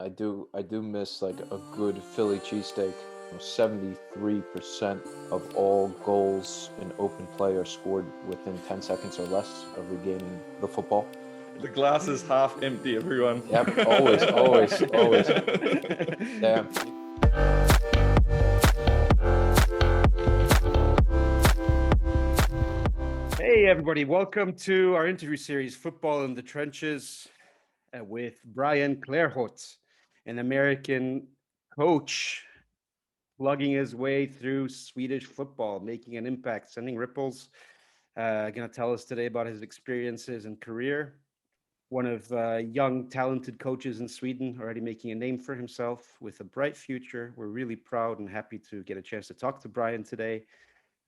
I do miss like a good Philly cheesesteak. 73% of all goals in open play are scored within 10 seconds or less of regaining the football. The glass is half empty, everyone. Yep, always, always, always. Yeah. Hey, everybody. Welcome to our interview series, Football in the Trenches, with Brian Clarhaut, an American coach plugging his way through Swedish football, making an impact, sending ripples. Going to tell us today about his experiences and career. One of young, talented coaches in Sweden, already making a name for himself with a bright future. We're really proud and happy to get a chance to talk to Brian today.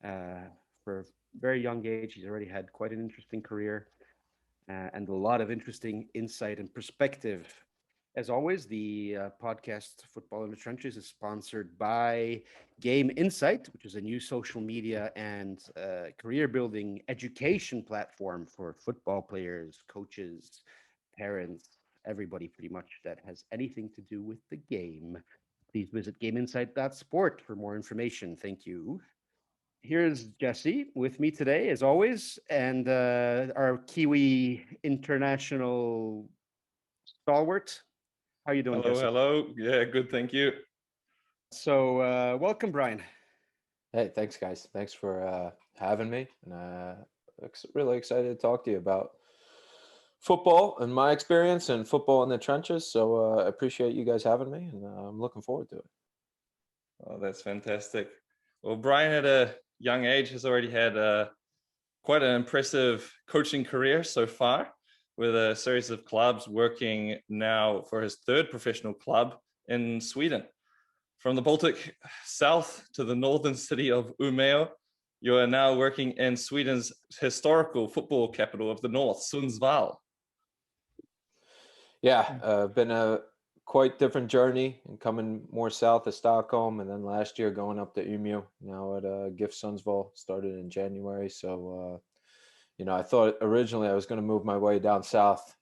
For a very young age, he's already had quite an interesting career and a lot of interesting insight and perspective. As always, the podcast Football in the Trenches is sponsored by Game Insight, which is a new social media and career building education platform for football players, coaches, parents, everybody pretty much that has anything to do with the game. Please visit gameinsight.sport for more information. Thank you. Here's Jesse with me today, as always, and our Kiwi international stalwart. How are you doing, Hello, Jesse? hello. Yeah, good, thank you. So, welcome, Brian. Hey, thanks, guys. Thanks for having me. And really excited to talk to you about football and my experience and football in the trenches. So I appreciate you guys having me, and I'm looking forward to it. Oh, that's fantastic. Well, Brian at a young age has already had quite an impressive coaching career so far, with a series of clubs, working now for his third professional club in Sweden. From the Baltic south to the northern city of Umeå, you are now working in Sweden's historical football capital of the north, Sundsvall. Yeah, been a quite different journey and coming more south of Stockholm, and then last year going up to Umeå. Now at GIF Sundsvall, started in January. So I thought originally I was going to move my way down south,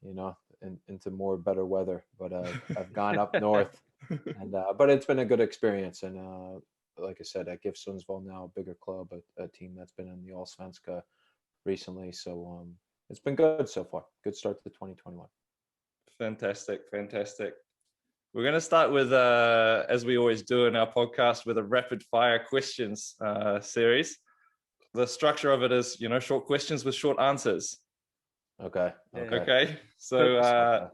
into more better weather, but I've gone up north, and but it's been a good experience. And like I said, at GIF Sundsvall now, a bigger club, a team that's been in the Allsvenska recently. So it's been good so far. Good start to 2021. Fantastic. We're going to start with, as we always do in our podcast, with a rapid fire questions series. The structure of it is, short questions with short answers. Okay. So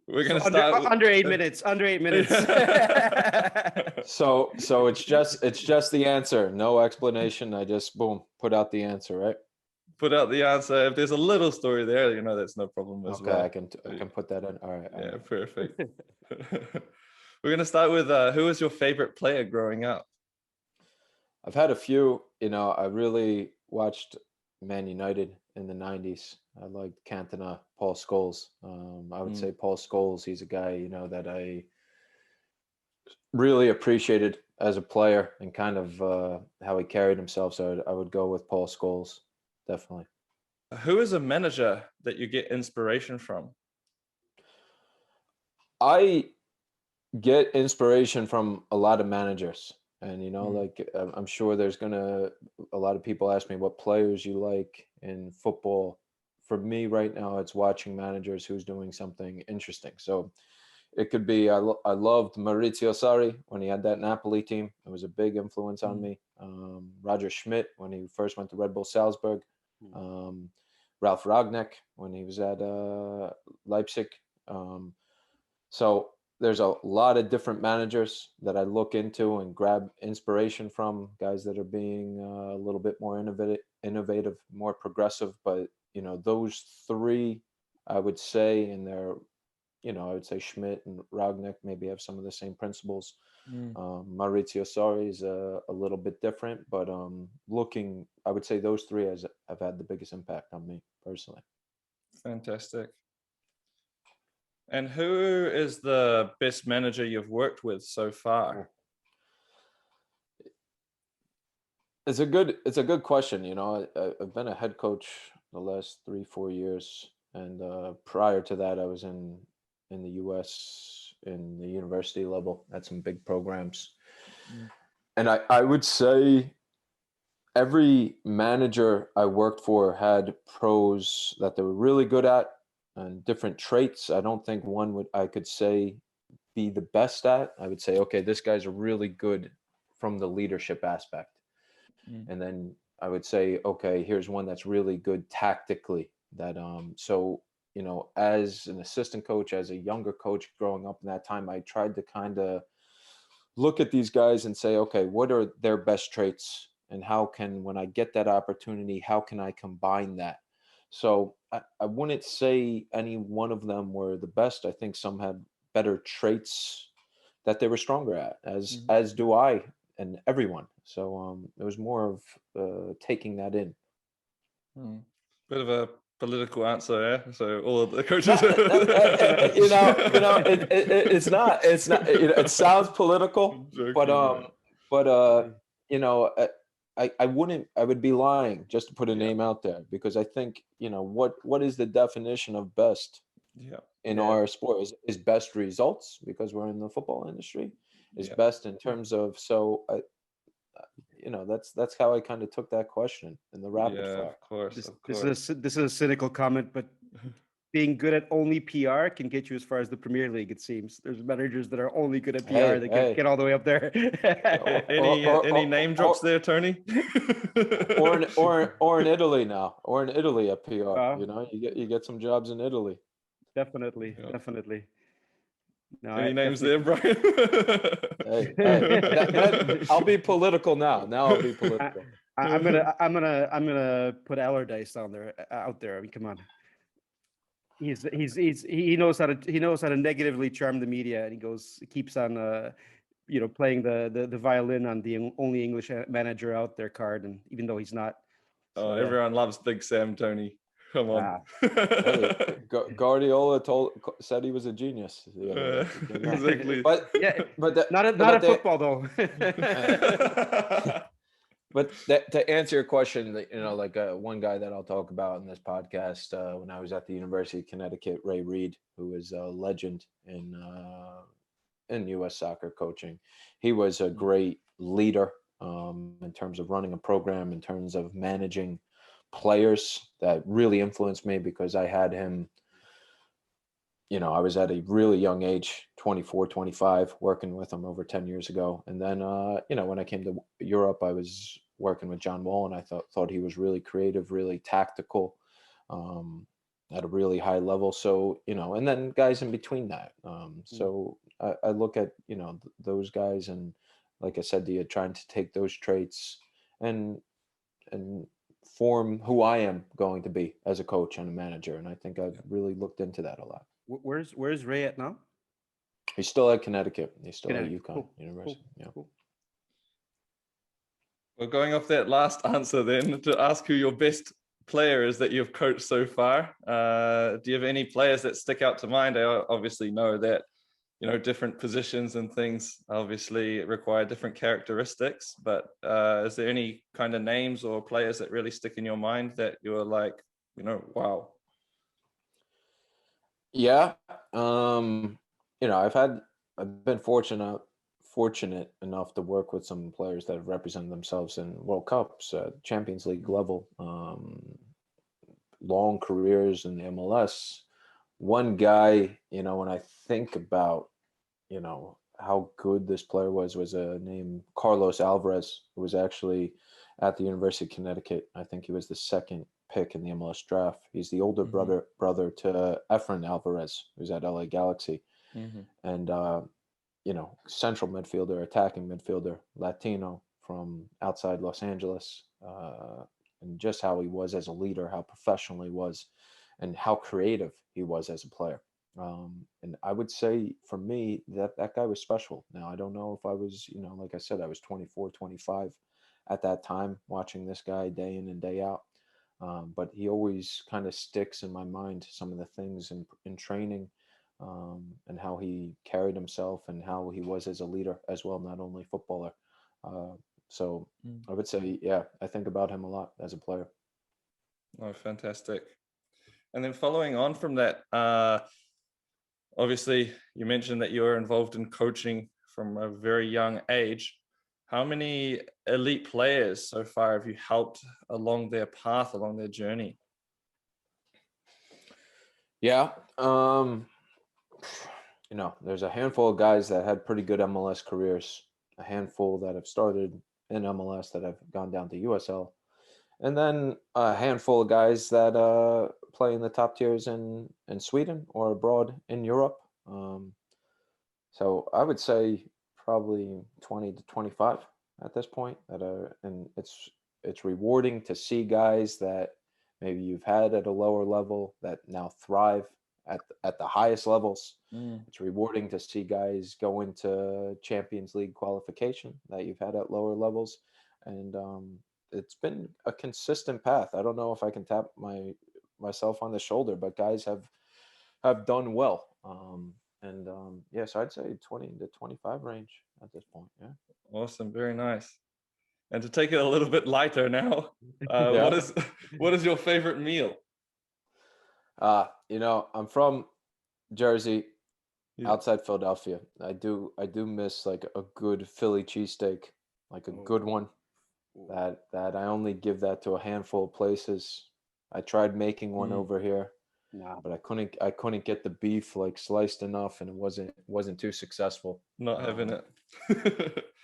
we're going to start under 8 minutes. Under 8 minutes. So it's just the answer, no explanation. I just put out the answer, right? Put out the answer. If there's a little story there, that's no problem as well. Okay, I can put that in. All right. Yeah, perfect. We're going to start with who was your favorite player growing up? I've had a few. I really watched Man United in the 90s. I liked Cantona, Paul Scholes. I would say Paul Scholes. He's a guy, that I really appreciated as a player and kind of how he carried himself. So I would go with Paul Scholes, definitely. Who is a manager that you get inspiration from? I get inspiration from a lot of managers. And, like I'm sure there's a lot of people ask me what players you like in football. For me right now, it's watching managers who's doing something interesting. So it could be, I loved Maurizio Sarri when he had that Napoli team. It was a big influence on me. Roger Schmidt when he first went to Red Bull Salzburg. Ralph Ragnick when he was at Leipzig. So there's a lot of different managers that I look into and grab inspiration from, guys that are being a little bit more innovative, more progressive. But, those three, I would say, and they're, I would say Schmidt and Ragnick maybe have some of the same principles. Maurizio Sarri is a little bit different, but I would say those three have had the biggest impact on me personally. Fantastic. And who is the best manager you've worked with so far? It's a good question. I've been a head coach the last 3-4 years, and prior to that, I was in the U.S. in the university level at some big programs. Mm. And I would say every manager I worked for had pros that they were really good at and different traits. I don't think one I could say be the best at. I would say, okay, this guy's really good from the leadership aspect. Mm. And then I would say, okay, here's one that's really good tactically. So as an assistant coach, as a younger coach growing up in that time, I tried to kind of look at these guys and say, okay, what are their best traits? And how can, when I get that opportunity, how can I combine that? So I wouldn't say any one of them were the best. I think some had better traits that they were stronger at, as do I and everyone. So it was more of taking that in. Bit of a political answer, yeah. So all of the coaches, It's not. It sounds political, joking, but I wouldn't. I would be lying just to put a name out there, because I think what is the definition of best in our sport is best results, because we're in the football industry, is best in terms of that's how I kind of took that question in the rapid fire. Of course. This is a cynical comment, but being good at only PR can get you as far as the Premier League. It seems there's managers that are only good at PR that can get all the way up there. Any name drops there, Tony? or in Italy now, or in Italy at PR. You get some jobs in Italy. Definitely. No, Any names there, Brian? I'll be political now. I'll be political. I'm gonna put Allardyce out there. I mean, come on. He knows how to negatively charm the media, and he keeps on playing the violin on the only English manager out there card, and even though he's not. So, everyone loves Big Sam, Tony. Come on. Guardiola said he was a genius. Exactly. But not at football though. But to answer your question, one guy that I'll talk about in this podcast, when I was at the University of Connecticut, Ray Reid, who is a legend in U.S. soccer coaching. He was a great leader in terms of running a program, in terms of managing players, that really influenced me, because I had him, I was at a really young age, 24, 25, working with him over 10 years ago. And then, when I came to Europe, I was working with John Wall, and I thought he was really creative, really tactical, at a really high level. So, and then guys in between that. So I look at, those guys, and like I said to you, trying to take those traits and form who I am going to be as a coach and a manager. And I think I've really looked into that a lot. Where's Ray at now? He's still at Connecticut. He's still at UConn University. Cool. Well, going off that last answer then, to ask who your best player is that you've coached so far, do you have any players that stick out to mind? I obviously know that different positions and things obviously require different characteristics, but is there any kind of names or players that really stick in your mind that you're like, wow? Yeah. I've been fortunate enough to work with some players that have represented themselves in World Cups, Champions League level, long careers in the MLS. One guy, when I think about, how good this player was named Carlos Alvarez, who was actually at the University of Connecticut. I think he was the second pick in the MLS draft. He's the older brother to Efren Alvarez, who's at LA Galaxy. And, central midfielder, attacking midfielder, Latino from outside Los Angeles, and just how he was as a leader, how professional he was, and how creative he was as a player. And I would say for me that guy was special. Now, I don't know if I was, like I said, I was 24, 25 at that time watching this guy day in and day out. But he always kind of sticks in my mind, some of the things in training, and how he carried himself and how he was as a leader as well, not only footballer. So I would say, I think about him a lot as a player. Oh, fantastic. And then following on from that, obviously you mentioned that you're involved in coaching from a very young age. How many elite players so far have you helped along their path, along their journey? Yeah. There's a handful of guys that had pretty good MLS careers, a handful that have started in MLS that have gone down to USL, and then a handful of guys that play in the top tiers in Sweden or abroad in Europe. So I would say probably 20 to 25 at this point and it's rewarding to see guys that maybe you've had at a lower level that now thrive at the highest levels. It's rewarding to see guys go into Champions League qualification that you've had at lower levels. And it's been a consistent path. I don't know if I can tap myself on the shoulder, but guys have done well. So I'd say 20 to 25 range at this point. Yeah. Awesome. Very nice. And to take it a little bit lighter now, Yeah. what is your favorite meal? I'm from Jersey, Yeah. outside Philadelphia. I do miss like a good Philly cheesesteak, like a good one. That I only give that to a handful of places. I tried making one over here, but I couldn't get the beef like sliced enough, and it wasn't too successful. Not having it.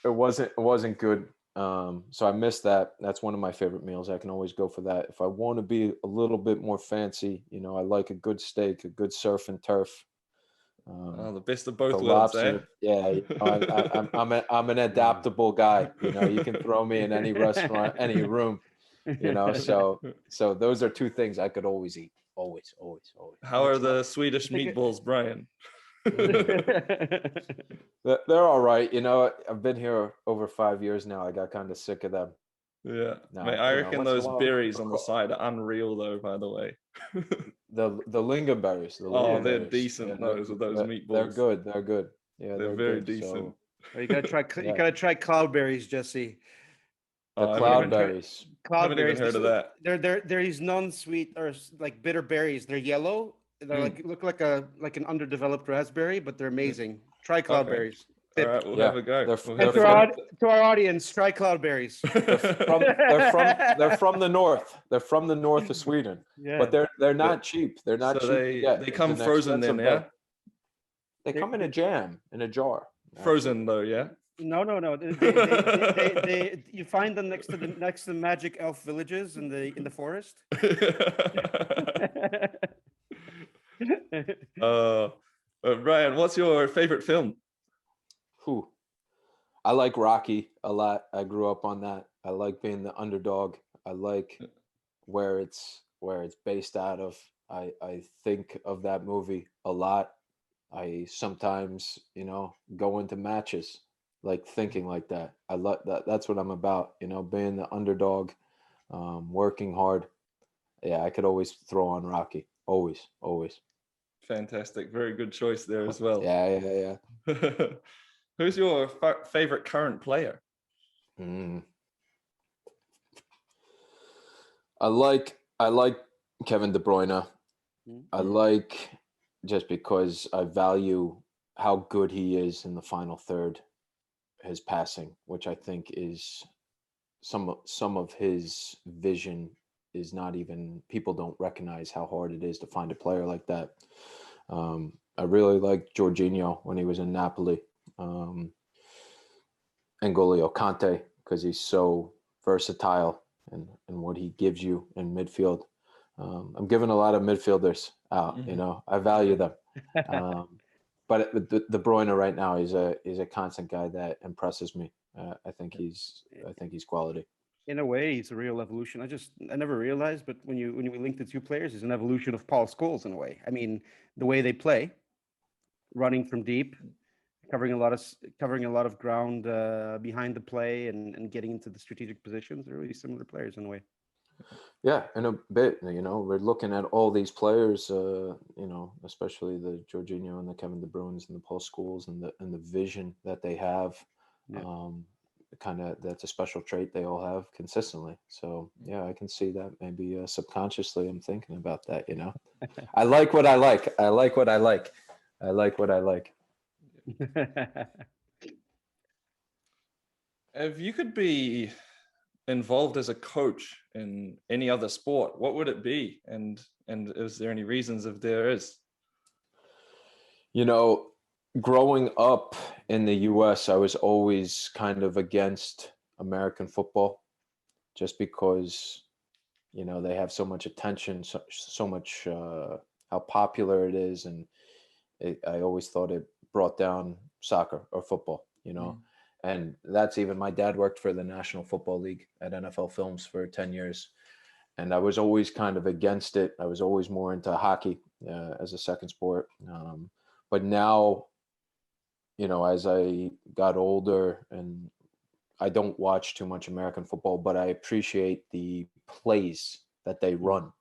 It wasn't good. So I missed that. That's one of my favorite meals. I can always go for that. If I want to be a little bit more fancy, I like a good steak, a good surf and turf. The best of both The worlds, lobster. Yeah, I'm an adaptable guy. You can throw me in any restaurant, any room. So those are two things I could always eat. Always. How are the Swedish meatballs, Brian? They're all right. I've been here over 5 years now. I got kind of sick of them. Yeah, No, mate, I reckon once in a those while- berries on the side are unreal, though. By the way, The lingonberries. they're decent. Those meatballs. They're good. They're good. Yeah, They're very good. decent. You gotta try. You gotta try cloudberries, Jesse. The I haven't even cloudberries. Haven't even heard of that. They're these non-sweet or like bitter berries. They're yellow. They're look like an underdeveloped raspberry, but they're amazing. Try cloudberries. All right, we'll have a go. And to our audience, try cloudberries. They're from the north. They're from the north of Sweden. Yeah. But they're not cheap. They're not cheap. They come frozen then, yeah? They come in a jam, in a jar. Frozen though, yeah? No. You find them next to magic elf villages in the forest. Brian, what's your favorite film? I like Rocky a lot. I grew up on that. I like being the underdog. I like where it's based out of. I think of that movie a lot. I sometimes, go into matches like thinking like that. I love that. That's what I'm about, being the underdog, working hard. Yeah, I could always throw on Rocky. Always. Fantastic. Very good choice there as well. Yeah. Who's your favorite current player? I like Kevin De Bruyne. I like, just because I value how good he is in the final third, his passing, which I think is some of his vision is not even, people don't recognize how hard it is to find a player like that. I really liked Jorginho when he was in Napoli. N'Golo Kante, because he's so versatile and what he gives you in midfield. I'm giving a lot of midfielders out, I value them. But De Bruyne right now is a constant guy that impresses me. I think he's quality. In a way, it's a real evolution. I never realized, but when we link the two players, it's an evolution of Paul Scholes in a way. I mean, the way they play, running from deep, covering a lot of ground behind the play, and getting into the strategic positions. They're really similar players in a way. Yeah, in a bit. We're looking at all these players, especially the Jorginho and the Kevin De Bruynes and the Paul Scholes and the vision that they have. Yeah. That's a special trait they all have consistently. So yeah, I can see that. Maybe subconsciously I'm thinking about that. I like what I like. I like what I like. If you could be involved as a coach in any other sport, what would it be? And is there any reasons if there is? You know, growing up in the US, I was always kind of against American football just because, you know, they have so much attention, so much how popular it is. And I always thought it brought down soccer or football, you know. And that's even my dad worked for the National Football League at NFL Films for 10 years. And I was always kind of against it. I was always more into hockey as a second sport. But now, you know, as I got older, and I don't watch too much American football, but I appreciate the plays that they run.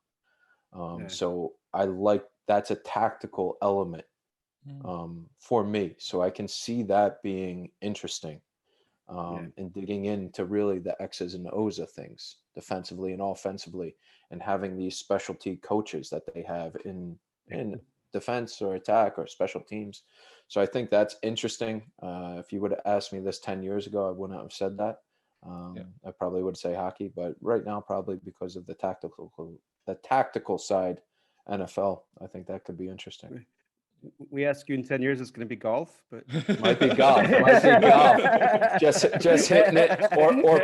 So I like, that's a tactical element for me. So I can see that being interesting. And digging into really the X's and O's of things defensively and offensively, and having these specialty coaches that they have in defense or attack or special teams. So I think that's interesting. If you would have asked me this 10 years ago, I wouldn't have said that. I probably would say hockey, but right now, probably because of the tactical side, NFL, I think that could be interesting. We ask you in 10 years, it's going to be golf, but might be golf. Just hitting it, or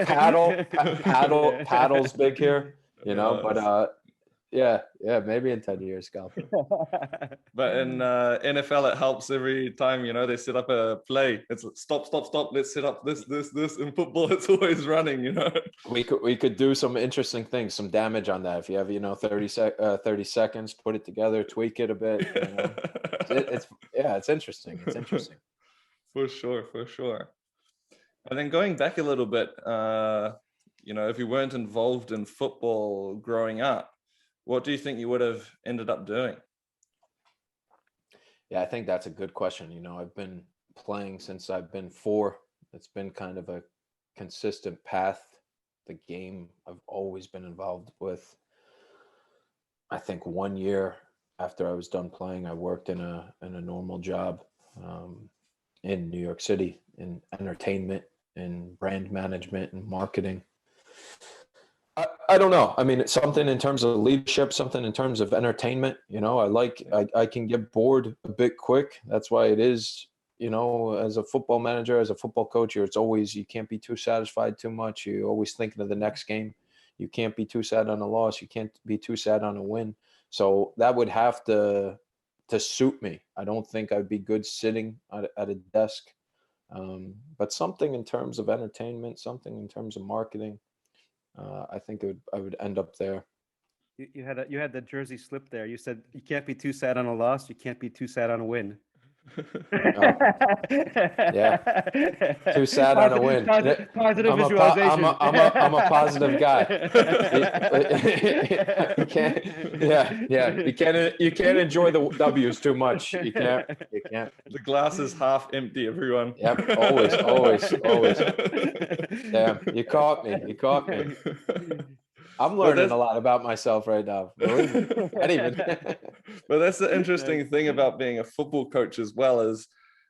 paddle's big here, you know. But yeah, maybe in 10 years, golf. But in NFL, it helps every time, you know, they set up a play. It's stop. Let's set up this. In football, it's always running, you know. We could do some interesting things, some damage on that. If you have, you know, 30 seconds, put it together, tweak it a bit. You know? It's interesting. It's interesting. For sure. And then going back a little bit, you know, if you weren't involved in football growing up, what do you think you would have ended up doing? Yeah, I think that's a good question. You know, I've been playing since I've been 4. It's been kind of a consistent path. The game I've always been involved with. I think 1 year after I was done playing, I worked in a normal job in New York City in entertainment and brand management and marketing. I don't know. I mean, it's something in terms of leadership, something in terms of entertainment. You know, I can get bored a bit quick. That's why it is, you know, as a football manager, as a football coach, it's always, you can't be too satisfied too much. You're always thinking of the next game. You can't be too sad on a loss. You can't be too sad on a win. So that would have to suit me. I don't think I'd be good sitting at a desk. But something in terms of entertainment, something in terms of marketing. I think I would end up there. You had the jersey slip there. You said you can't be too sad on a loss. You can't be too sad on a win. Yeah, too sad on a win. Positive visualization. I'm a positive guy. You can't enjoy the W's too much. You can't. The glass is half empty, everyone. Yep, always. Damn, you caught me. I'm learning a lot about myself right now. Believe me. But that's the interesting thing about being a football coach as well, is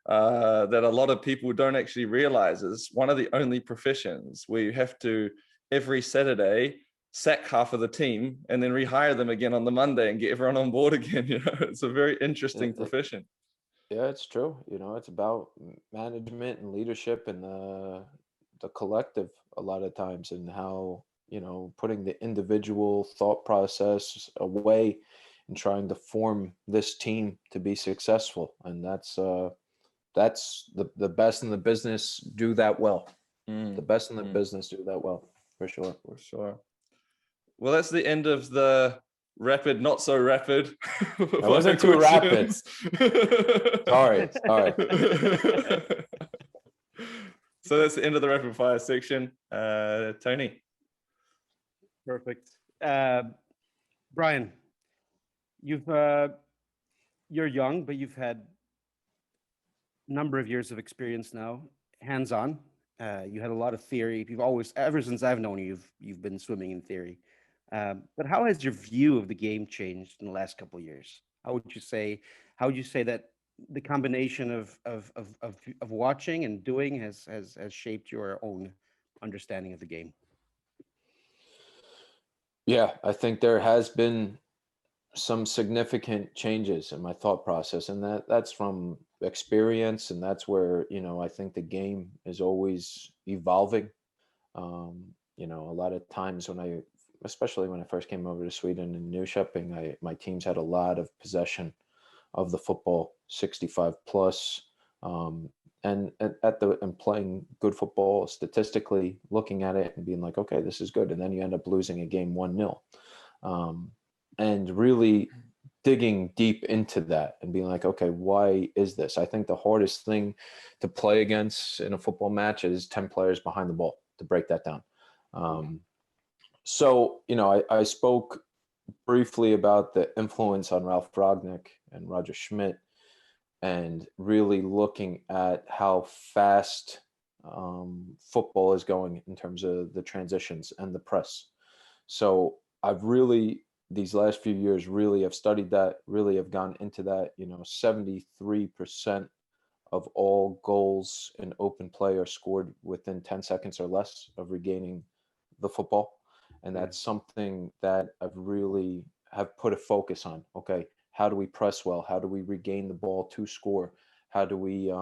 that a lot of people don't actually realize is one of the only professions where you have to every Saturday sack half of the team and then rehire them again on the Monday and get everyone on board again. You know, it's a very interesting profession. Yeah, it's true. You know, it's about management and leadership and the collective a lot of times, and how, you know, putting the individual thought process away and trying to form this team to be successful. And that's the best in the business do that well. The best in the business do that well, for sure. Well, that's the end of the rapid, not so rapid. That wasn't too rapid. Sorry. So that's the end of the rapid fire section. Tony. Perfect. Brian, you're young, but you've had a number of years of experience now, hands-on. You had a lot of theory. You've always, ever since I've known you, you've been swimming in theory. But how has your view of the game changed in the last couple of years? How would you say that the combination of watching and doing has shaped your own understanding of the game? Yeah, I think there has been some significant changes in my thought process, and that's from experience, and that's where, I think the game is always evolving. A lot of times especially when I first came over to Sweden and Nyköping, my teams had a lot of possession of the football, 65 plus, and playing good football statistically, looking at it and being like, okay, this is good, and then you end up losing a game 1-0, and really digging deep into that and being like, okay, why is this? I think the hardest thing to play against in a football match is 10 players behind the ball, to break that down. So, I spoke briefly about the influence on Ralph Ragnick and Roger Schmidt, and really looking at how fast football is going in terms of the transitions and the press. So I've really, these last few years, really have studied that, really have gone into that. 73% of all goals in open play are scored within 10 seconds or less of regaining the football. And that's something that I've really have put a focus on. Okay, how do we press well? How do we regain the ball to score? How do we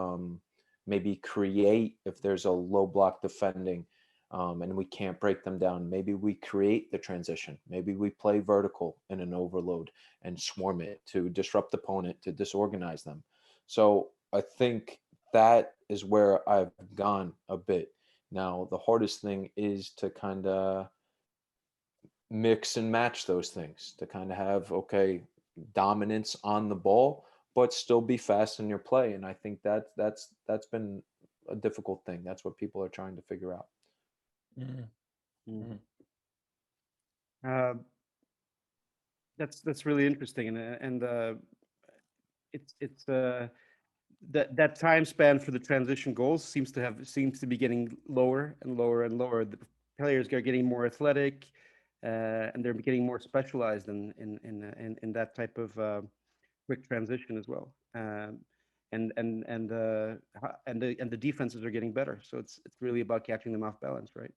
maybe create if there's a low block defending and we can't break them down? Maybe we create the transition. Maybe we play vertical in an overload and swarm it to disrupt the opponent, to disorganize them. So I think that is where I've gone a bit. Now, the hardest thing is to kind of mix and match those things, to kind of have, okay, dominance on the ball, but still be fast in your play. And I think that's been a difficult thing. That's what people are trying to figure out. Uh, that's really interesting, and it's that time span for the transition goals seems to be getting lower and lower and lower. The players are getting more athletic, and they're getting more specialized in that type of quick transition as well. And the defenses are getting better. So it's really about catching them off balance, right?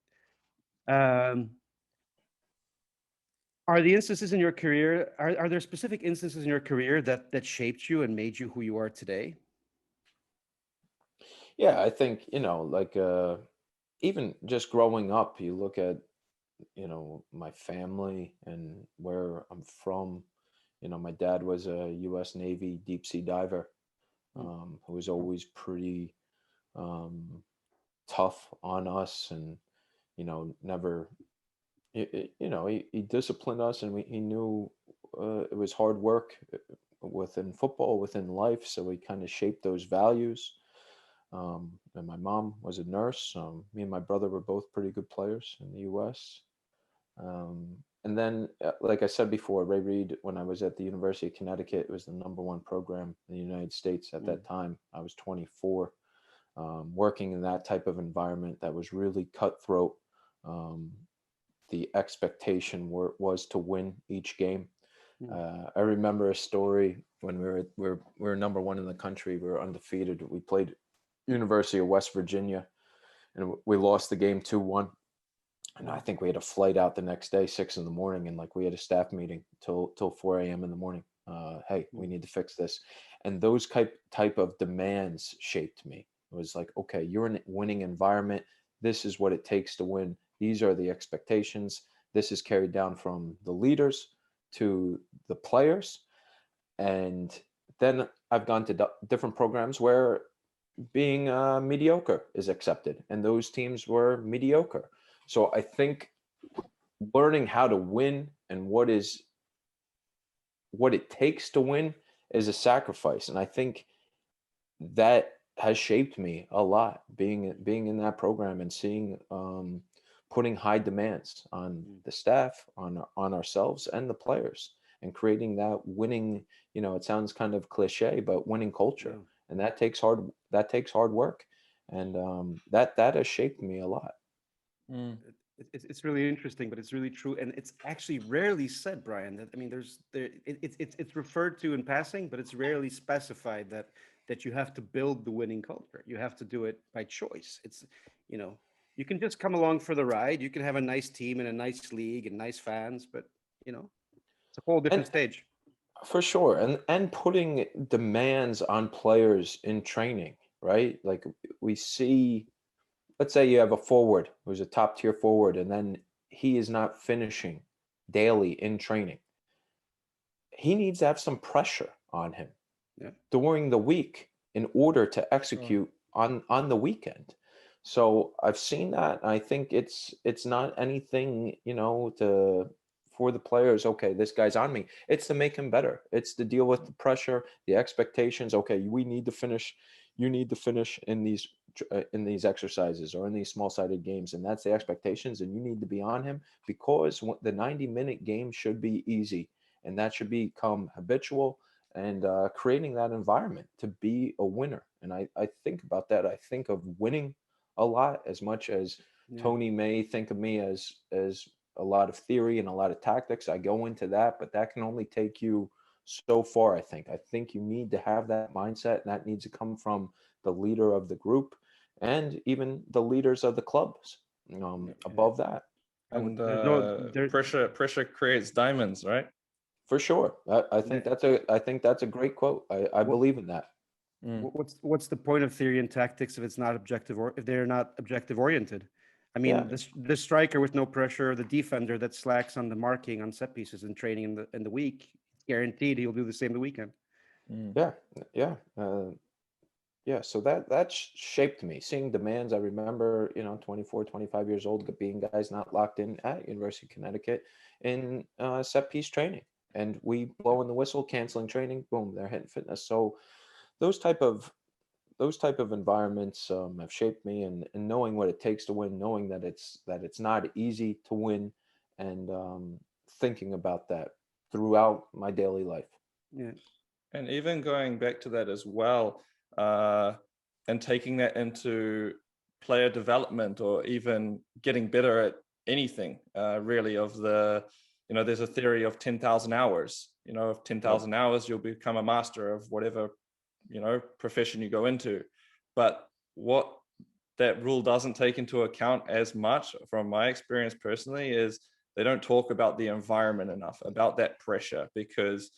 Are the instances in your career, are there specific instances in your career that shaped you and made you who you are today? Yeah, I think, even just growing up, you look at, my family and where I'm from. My dad was a U.S. Navy deep sea diver, who was always pretty tough on us, and never, he disciplined us, and he knew it was hard work within football, within life, so he kind of shaped those values. And my mom was a nurse. Me and my brother were both pretty good players in the U.S. And then, like I said before, Ray Reid, when I was at the University of Connecticut, it was the #1 program in the United States at that time. I was 24, working in that type of environment that was really cutthroat. The expectation was to win each game. I remember a story when we were #1 in the country. We were undefeated. We played University of West Virginia, and we lost the game 2-1. And I think we had a flight out the next day, 6 in the morning, and like we had a staff meeting till 4 a.m. in the morning. Hey, we need to fix this. And those type of demands shaped me. It was like, okay, you're in a winning environment. This is what it takes to win. These are the expectations. This is carried down from the leaders to the players. And then I've gone to different programs where being mediocre is accepted, and those teams were mediocre. So I think learning how to win and what it takes to win is a sacrifice, and I think that has shaped me a lot. Being in that program and seeing putting high demands on the staff, on ourselves and the players, and creating that winning. It sounds kind of cliche, but winning culture, and that takes hard work, and that has shaped me a lot. It's really interesting, but it's really true, and it's actually rarely said, Brian. That I mean, it's referred to in passing, but it's rarely specified that you have to build the winning culture. You have to do it by choice. It's you know you can just come along for the ride. You can have a nice team and a nice league and nice fans, but it's a whole different And stage. for sure, and putting demands on players in training, right? Like we see, let's say you have a forward who's a top tier forward, and then he is not finishing daily in training. He needs to have some pressure on him Yeah. during the week in order to Sure. execute on the weekend. So I've seen that. I think it's not anything, to for the players, okay, this guy's on me. It's to make him better. It's to deal with the pressure, the expectations. Okay, we need to finish. You need to finish in these exercises or in these small-sided games, and that's the expectations. And you need to be on him because the 90-minute game should be easy, and that should become habitual and creating that environment to be a winner. And I think about that. I think of winning a lot as much as Yeah. Tony may think of me as a lot of theory and a lot of tactics. I go into that, but that can only take you so far. I think you need to have that mindset, and that needs to come from the leader of the group and even the leaders of the clubs above that. And There's no there. pressure creates diamonds, right? For sure. I think the- that's a great quote. I what, believe in that. what's the point of theory and tactics if it's not objective, or if they're not objective oriented? I mean, Yeah. the striker with no pressure, the defender that slacks on the marking on set pieces and training in the week, guaranteed he'll do the same the weekend. Yeah. Yeah. Yeah, so that shaped me. Seeing demands, I remember, 24, 25 years old, being guys not locked in at University of Connecticut in set piece training, and we blowing the whistle, canceling training, boom, they're hitting fitness. So those type of those type of environments have shaped me, and knowing what it takes to win, knowing that it's not easy to win, and thinking about that throughout my daily life. Yeah. And even going back to that as well, uh, and taking that into player development or even getting better at anything, really, there's a theory of 10,000 hours. Of 10,000 hours, you'll become a master of whatever, profession you go into. But what that rule doesn't take into account as much, from my experience personally, is they don't talk about the environment enough, about that pressure, because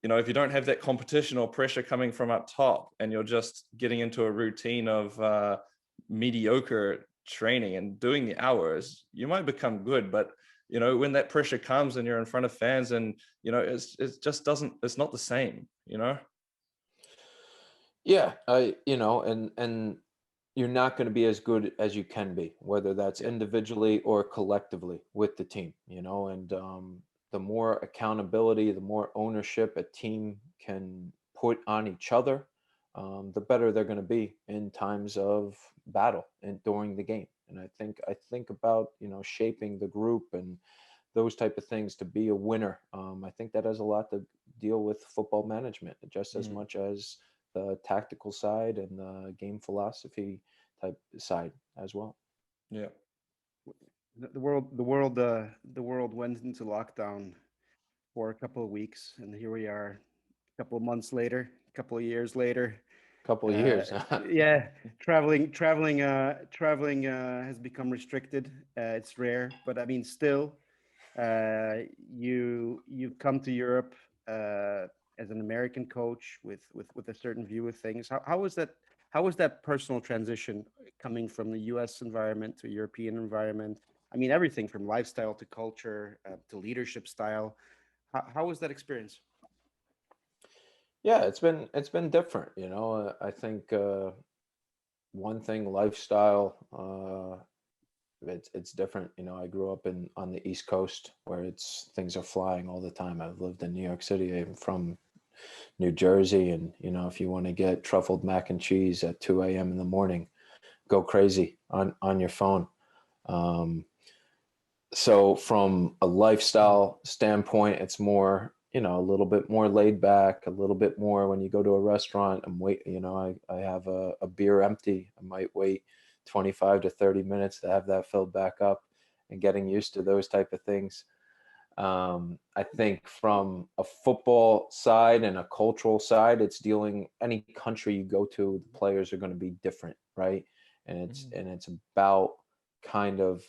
if you don't have that competition or pressure coming from up top, and you're just getting into a routine of mediocre training and doing the hours, you might become good. But when that pressure comes and you're in front of fans, and it's not the same. Yeah, and you're not going to be as good as you can be, whether that's individually or collectively with the team, and the more accountability, the more ownership a team can put on each other, the better they're going to be in times of battle and during the game. And I think about, shaping the group and those type of things to be a winner. I think that has a lot to deal with football management, just as much as the tactical side and the game philosophy type side as well. Yeah. The world went into lockdown for a couple of weeks, and here we are, a couple of months later, a couple of years later. Couple of Uh, years. yeah, traveling has become restricted. It's rare, but I mean, still, you've come to Europe as an American coach with a certain view of things. How was that? How was that personal transition coming from the U.S. environment to European environment? I mean, everything from lifestyle to culture to leadership style. How was that experience? Yeah, it's been different. I think one thing, lifestyle. It's different. I grew up on the East Coast where things are flying all the time. I've lived in New York City. I'm from New Jersey, and if you want to get truffled mac and cheese at 2 a.m. in the morning, go crazy on your phone. Um, so from a lifestyle standpoint, it's more, a little bit more laid back, a little bit more when you go to a restaurant and wait, I have a beer empty. I might wait 25 to 30 minutes to have that filled back up and getting used to those type of things. I think from a football side and a cultural side, it's dealing any country you go to, the players are going to be different, right? And it's about kind of,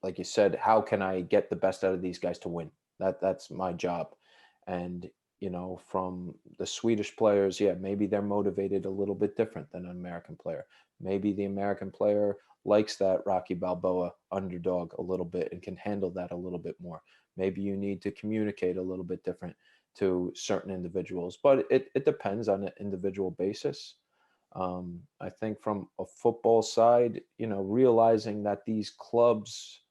like you said, how can I get the best out of these guys to win? That's my job. And from the Swedish players, yeah, maybe they're motivated a little bit different than an American player. Maybe the American player likes that Rocky Balboa underdog a little bit and can handle that a little bit more. Maybe you need to communicate a little bit different to certain individuals, but it depends on an individual basis. I think from a football side, realizing that these clubs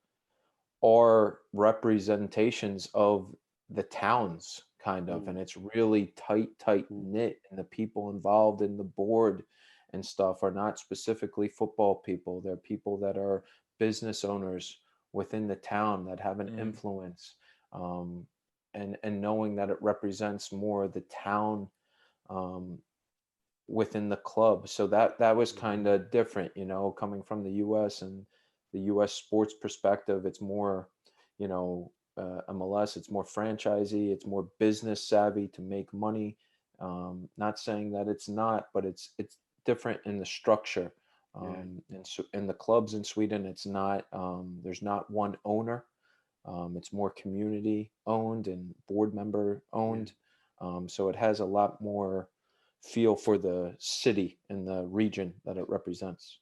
are representations of the towns kind of, and it's really tight knit, and the people involved in the board and stuff are not specifically football people. They're people that are business owners within the town that have an influence, and knowing that it represents more the town within the club. So that was kind of different, coming from the US and the US sports perspective. It's more, MLS, it's more franchisey, it's more business savvy to make money. Not saying that it's not, but it's different in the structure. And so in the clubs in Sweden, it's not, there's not one owner. It's more community owned and board member owned. So it has a lot more feel for the city and the region that it represents.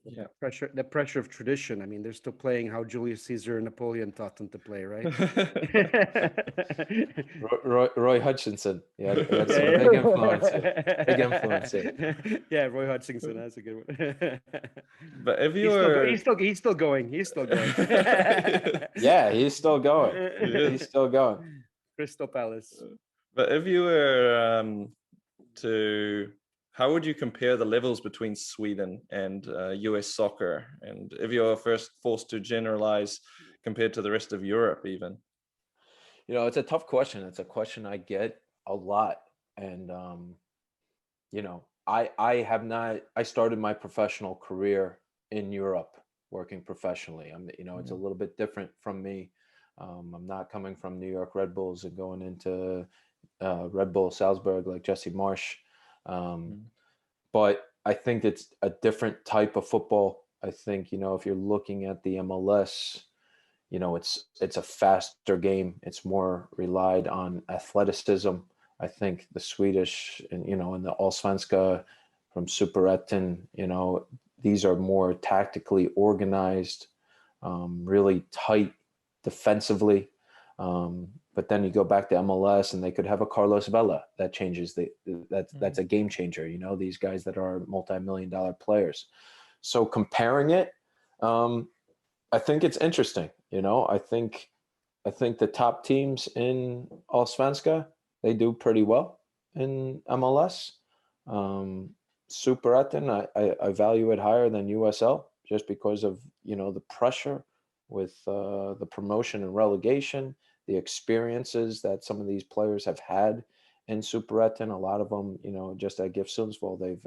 Yeah. The pressure of tradition. I mean, they're still playing how Julius Caesar and Napoleon taught them to play, right? Roy Hutchinson. Yeah, he had some big influence. Big influence. Yeah, Roy Hutchinson. That's a good one. But if you were, he's still going. He's still going. Yeah, he's still going. He's still going. Crystal Palace. But if you were how would you compare the levels between Sweden and US soccer? And if you're first forced to generalize compared to the rest of Europe, even? It's a tough question. It's a question I get a lot. And, I started my professional career in Europe working professionally. It's a little bit different from me. I'm not coming from New York Red Bulls and going into Red Bull Salzburg like Jesse Marsh. But I think it's a different type of football. I think, if you're looking at the MLS, it's a faster game. It's more relied on athleticism. I think the Swedish and, in the Allsvenska from Superettan, these are more tactically organized, really tight defensively. But then you go back to MLS and they could have a Carlos Vela that changes that's a game changer, these guys that are multi-million-dollar players. So comparing it, I think it's interesting. I think the top teams in Allsvenska, they do pretty well in MLS. Superettan, I value it higher than USL just because of, the pressure with the promotion and relegation, the experiences that some of these players have had in Superettan. A lot of them, just at GIF Sundsvall, they've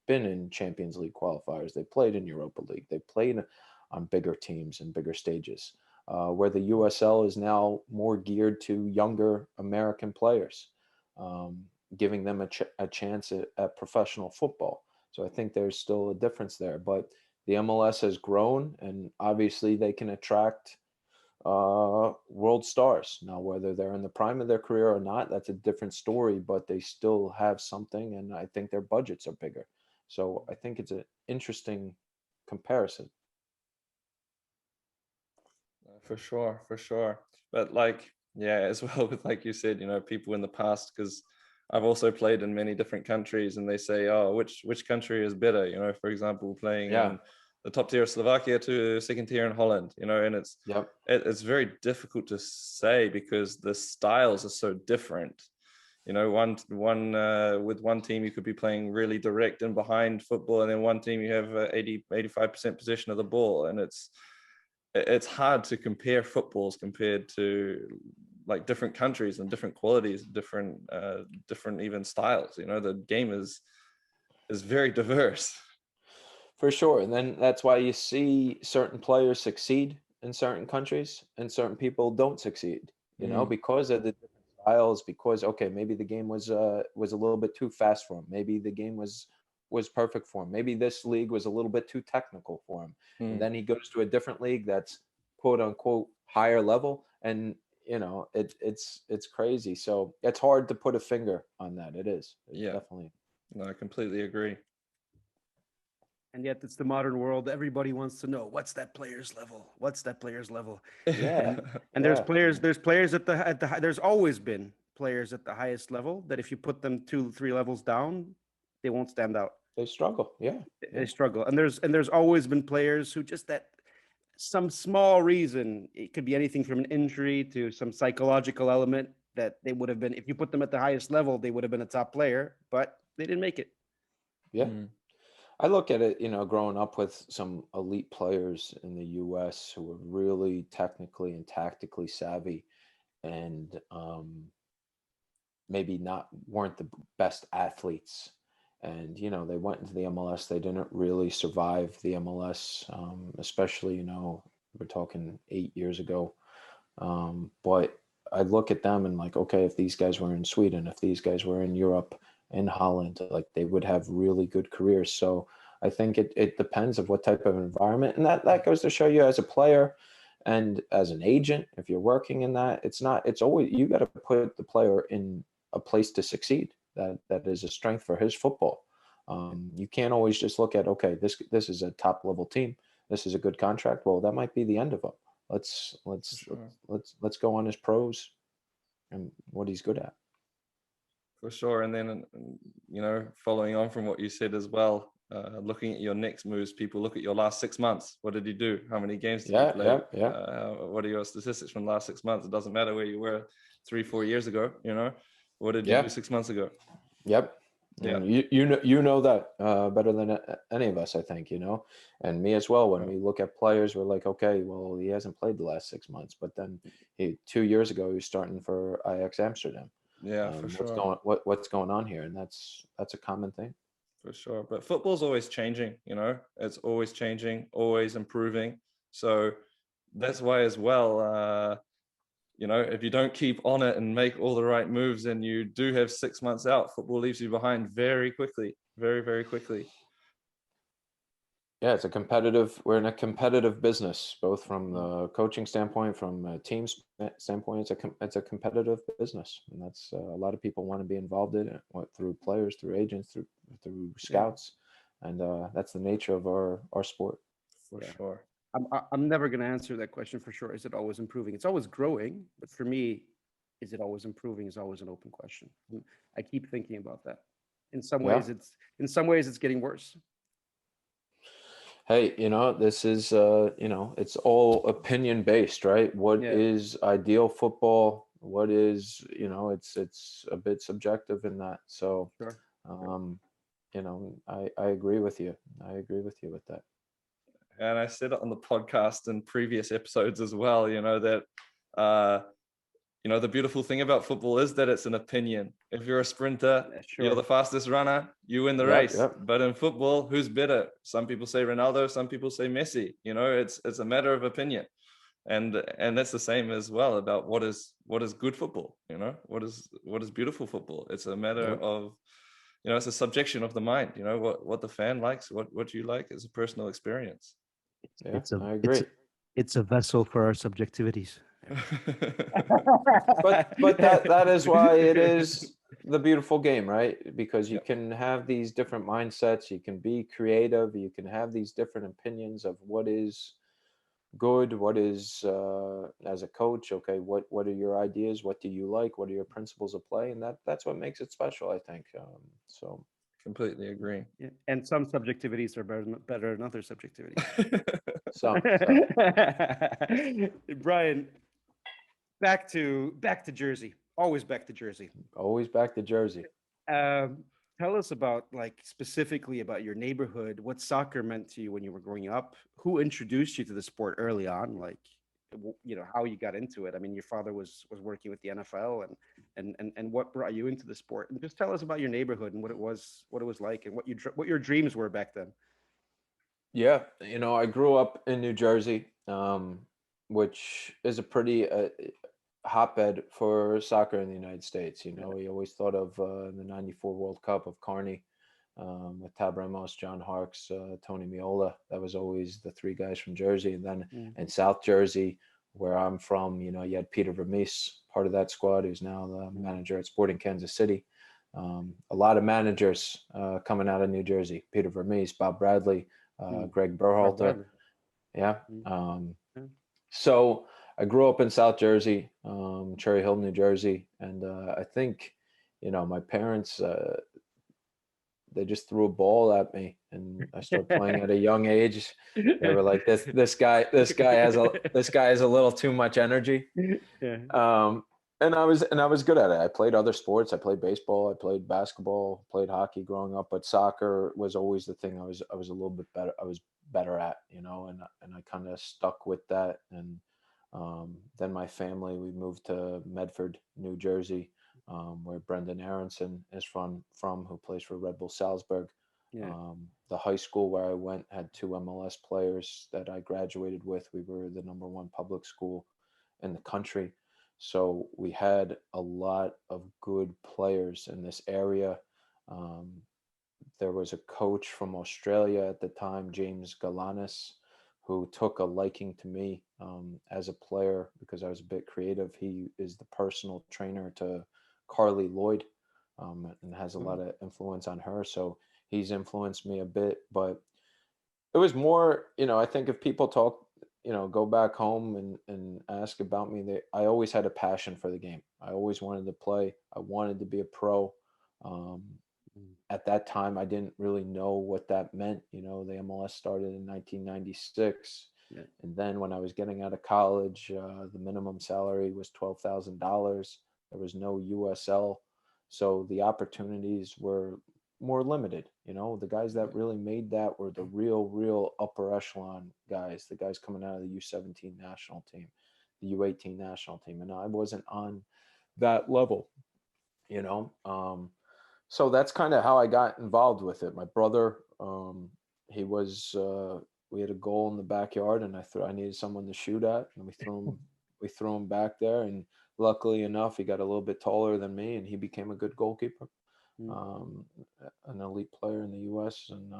been in Champions League qualifiers. They played in Europa League. They played on bigger teams and bigger stages, where the USL is now more geared to younger American players, giving them a chance at professional football. So I think there's still a difference there. But the MLS has grown, and obviously they can attract world stars. Now, whether they're in the prime of their career or not, that's a different story, but they still have something, and I think their budgets are bigger. So I think it's an interesting comparison. For sure. But as well with, like you said, people in the past, because I've also played in many different countries, and they say, oh, which country is better? For example, playing in the top tier of Slovakia to second tier in Holland, and it's very difficult to say because the styles are so different. One with one team you could be playing really direct and behind football, and then one team you have 85% possession of the ball, and it's hard to compare footballs compared to like different countries and different qualities, different even styles. The game is very diverse. For sure. And then that's why you see certain players succeed in certain countries and certain people don't succeed, Mm, because of the different styles, because okay, maybe the game was a little bit too fast for him. Maybe the game was perfect for him. Maybe this league was a little bit too technical for him. And mm. then he goes to a different league that's quote unquote higher level, and it's crazy. So it's hard to put a finger on that. It is. It's Yeah, definitely. no, I completely agree. And yet it's the modern world. Everybody wants to know what's that player's level? What's that player's level? Yeah. And Yeah. there's players there's always been players at the highest level that if you put them 2, 3 levels down, they won't stand out. They struggle. Yeah. They Yeah. struggle. And there's always been players who just that some small reason, it could be anything from an injury to some psychological element that they would have been, if you put them at the highest level, they would have been a top player, but they didn't make it. Yeah. Mm, I look at it, growing up with some elite players in the US who were really technically and tactically savvy and maybe not weren't the best athletes. And, they went into the MLS. They didn't really survive the MLS, especially, we're talking 8 years ago. But I look at them and like, okay, if these guys were in Sweden, if these guys were in Europe, in Holland, like they would have really good careers. So I think it depends of what type of environment. And that goes to show you as a player and as an agent, if you're working in that, it's always, you got to put the player in a place to succeed. That is a strength for his football. You can't always just look at, okay, this is a top level team. This is a good contract. Well, that might be the end of him. Let's for let's sure. let's go on his pros and what he's good at. For sure. And then, following on from what you said as well, looking at your next moves, people look at your last 6 months. What did you do? How many games did you Yeah, play? yeah, yeah, What are your statistics from the last 6 months? It doesn't matter where you were 3-4 years ago, What did you yeah. do 6 months ago? Yep. Yeah. And you know that better than any of us, I think, and me as well. When Right. we look at players, we're like, okay, well, he hasn't played the last 6 months, but then 2 years ago he was starting for Ajax Amsterdam. Yeah, for What's sure. what's going on here? And that's a common thing. For sure. But football's always changing, it's always changing, always improving. So that's why as well, if you don't keep on it and make all the right moves and you do have 6 months out, football leaves you behind very quickly, very, very quickly. Yeah, we're in a competitive business, both from the coaching standpoint, from a team standpoint. It's a competitive business, and that's a lot of people want to be involved in it, through players, through agents, through Yeah. scouts, and that's the nature of our sport. For Yeah. sure. I'm never going to answer that question for sure. Is it always improving? It's always growing, but for me, is it always improving? Is always an open question. I keep thinking about that. In some Yeah. ways, it's getting worse. Hey, this is it's all opinion based, right? What Yeah. is ideal football? What is, it's a bit subjective in that. So, Sure. I agree with you. I agree with you with that. And I said it on the podcast in previous episodes as well, that the beautiful thing about football is that it's an opinion. If you're a sprinter, Sure. you're the fastest runner, you win the Yep, race. yep. But in football, who's better? Some people say Ronaldo, some people say Messi. It's a matter of opinion. And that's the same as well about what is good football, what is beautiful football. It's a matter Yep. of, it's a subjection of the mind, what the fan likes, what you like is a personal experience. Yeah, It's a I agree. it's a vessel for our subjectivities. But that is why it is the beautiful game, right? Because you Yep. can have these different mindsets, you can be creative, you can have these different opinions of what is good, what is as a coach, okay, what are your ideas, what do you like, what are your principles of play, and that's what makes it special, I think. So Completely agree. Yeah. And some subjectivities are better than other subjectivities. so Brian, back to Jersey. Always back to Jersey. always back to Jersey. Um, Tell us about specifically about your neighborhood. What soccer meant to you when you were growing up? Who introduced you to the sport early on? How you got into it. I mean, your father was working with the NFL, and what brought you into the sport? And just tell us about your neighborhood and what it was like, and what your dreams were back then. Yeah, I grew up in New Jersey, which is a pretty hotbed for soccer in the United States. We always thought of the '94 World Cup of Carney, with Tab Ramos, John Harkes, Tony Meola. That was always the three guys from Jersey. And then in South Jersey, where I'm from, you had Peter Vermees, part of that squad, who's now the manager at Sporting Kansas City. A lot of managers coming out of New Jersey: Peter Vermees, Bob Bradley, Greg Berhalter. Yeah. So I grew up in South Jersey, Cherry Hill, New Jersey. And I think, my parents, they just threw a ball at me, and I started playing at a young age. They were like, this guy has a little too much energy. And I was good at it. I played other sports. I played baseball, I played basketball, played hockey growing up, but soccer was always the thing I was a little bit better. I was better at, and I kind of stuck with that. And then my family, we moved to Medford, New Jersey, where Brendan Aronson is from, who plays for Red Bull Salzburg. The high school where I went had two MLS players that I graduated with. We were the #1 public school in the country. So we had a lot of good players in this area. There was a coach from Australia at the time, James Galanis, who took a liking to me as a player because I was a bit creative. He is the personal trainer to Carly Lloyd, and has a lot of influence on her. So he's influenced me a bit, but it was more, I think if people talk, go back home and ask about me, I always had a passion for the game. I always wanted to play. I wanted to be a pro. At that time, I didn't really know what that meant. The MLS started in 1996. And then when I was getting out of college, the minimum salary was $12,000. There was no USL. So the opportunities were more limited. The guys that really made that were the real upper echelon guys, the guys coming out of the U17 national team, the U18 national team. And I wasn't on that level, so that's kind of how I got involved with it. My brother, he was, we had a goal in the backyard, and I needed someone to shoot at, and we threw him back there. And luckily enough, he got a little bit taller than me, and he became a good goalkeeper, an elite player in the U.S. And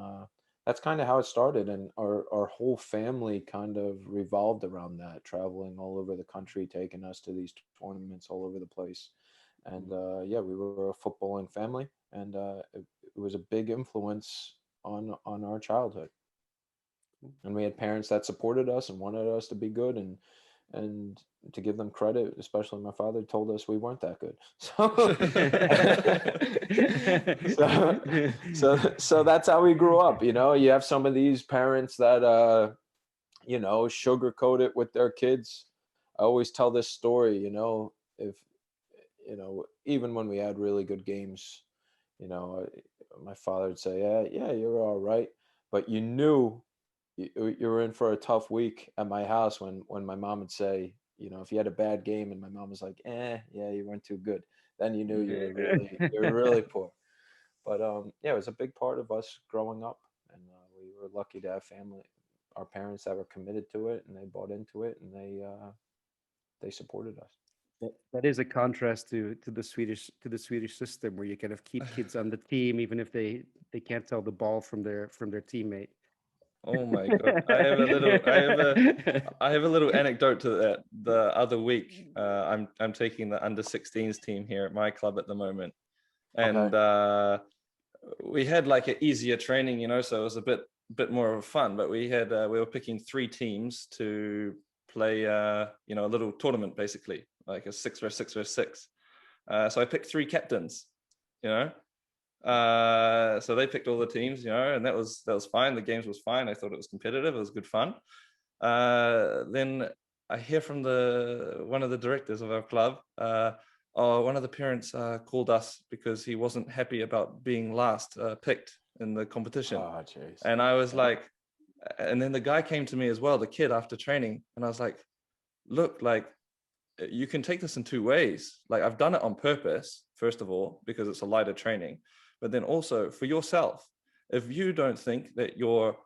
that's kind of how it started. And our whole family kind of revolved around that, traveling all over the country, taking us to these tournaments all over the place. And we were a footballing family, and it was a big influence on our childhood. And we had parents that supported us and wanted us to be good, and to give them credit, especially my father, told us we weren't that good. So that's how we grew up. You have some of these parents that sugarcoat it with their kids. I always tell this story. If even when we had really good games, my father would say, yeah, you're all right. But you knew you were in for a tough week at my house when my mom would say, if you had a bad game and my mom was like, yeah, you weren't too good, then you knew you were really poor. But it was a big part of us growing up. And we were lucky to have our parents that were committed to it, and they bought into it, and they supported us. That is a contrast to the Swedish system, where you kind of keep kids on the team even if they can't tell the ball from their teammate. Oh my God! I have a little anecdote to that. The other week, I'm taking the under-16s team here at my club at the moment, and we had like an easier training, so it was a bit more of fun. But we were picking 3 teams to play, a little tournament, basically like a 6 versus 6 versus 6. So I picked 3 captains, so they picked all the teams, and that was fine. The games was fine. I thought it was competitive. It was good fun. Then I hear from one of the directors of our club, one of the parents called us because he wasn't happy about being last picked in the competition. Oh, jeez. And I was like, and then the guy came to me as well, the kid, after training, and I was like, look, like, you can take this in 2 ways. Like, I've done it on purpose, first of all, because it's a lighter training, but then also for yourself. If you don't think that you're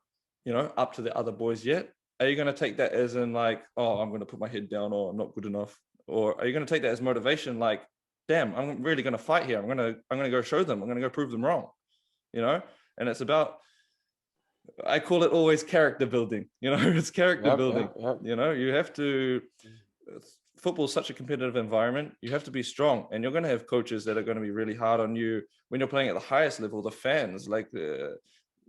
up to the other boys yet? Are you going to take that as in like, oh, I'm going to put my head down, or I'm not good enough? Or are you going to take that as motivation? Like, damn, I'm really going to fight here. I'm going to go show them. I'm going to go prove them wrong, And it's about, I call it always character building, it's character building. Yep. You have to, football is such a competitive environment. You have to be strong, and you're going to have coaches that are going to be really hard on you when you're playing at the highest level. The fans, like,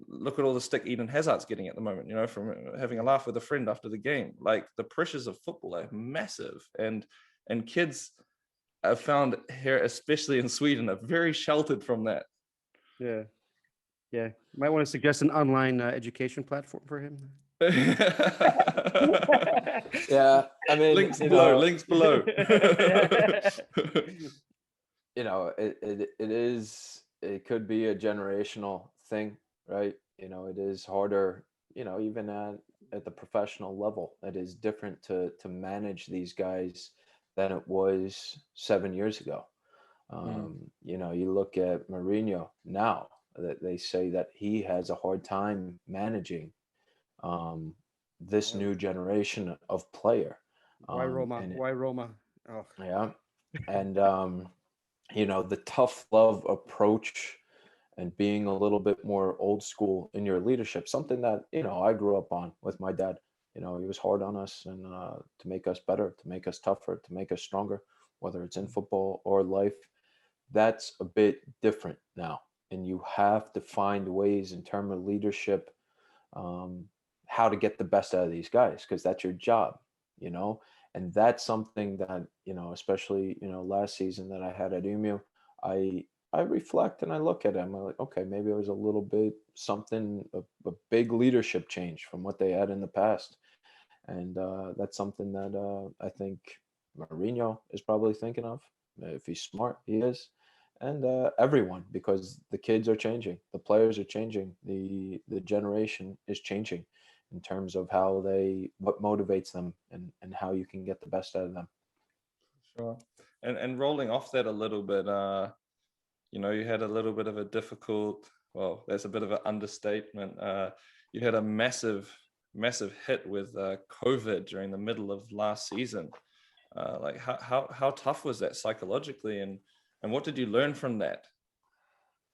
look at all the stick Eden Hazard's getting at the moment, from having a laugh with a friend after the game. Like, the pressures of football are massive, and kids I've found here, especially in Sweden, are very sheltered from that. Yeah. Might want to suggest an online education platform for him. Yeah, I mean, links below. It could be a generational thing, right? It is harder, even at the professional level. It is different to manage these guys than it was 7 years ago. You look at Mourinho now, that they say that he has a hard time managing this new generation of player. Why Roma? Oh. Yeah. And, the tough love approach and being a little bit more old school in your leadership, something that, I grew up on with my dad. He was hard on us and to make us better, to make us tougher, to make us stronger, whether it's in football or life. That's a bit different now. And you have to find ways in terms of leadership, how to get the best out of these guys, because that's your job, and that's something that, especially, last season that I had at Umeå, I reflect and I look at them. I'm like, okay, maybe it was a little bit a big leadership change from what they had in the past. And that's something that I think Mourinho is probably thinking of. If he's smart, he is. And everyone, because the kids are changing, the players are changing, the generation is changing in terms of what motivates them and how you can get the best out of them. Sure. And rolling off that a little bit, you had a little bit of a difficult, well, that's a bit of an understatement. You had a massive hit with COVID during the middle of last season. Like, how tough was that psychologically, and what did you learn from that?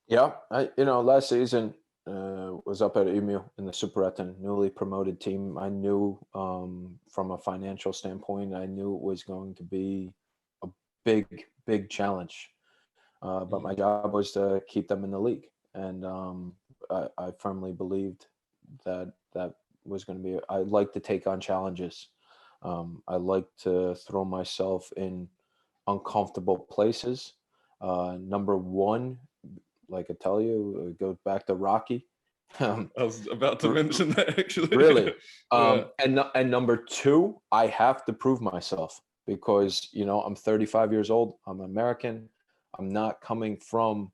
Yeah, last season was up at Umeå in the Superettan, newly promoted team. I knew from a financial standpoint, I knew it was going to be a big challenge. But my job was to keep them in the league, and I firmly believed that was going to be. I like to take on challenges. I like to throw myself in uncomfortable places. Number one, like I tell you, it goes back to Rocky. I was about to mention that, actually. Really. Yeah. And number two, I have to prove myself, because, I'm 35 years old. I'm American. I'm not coming from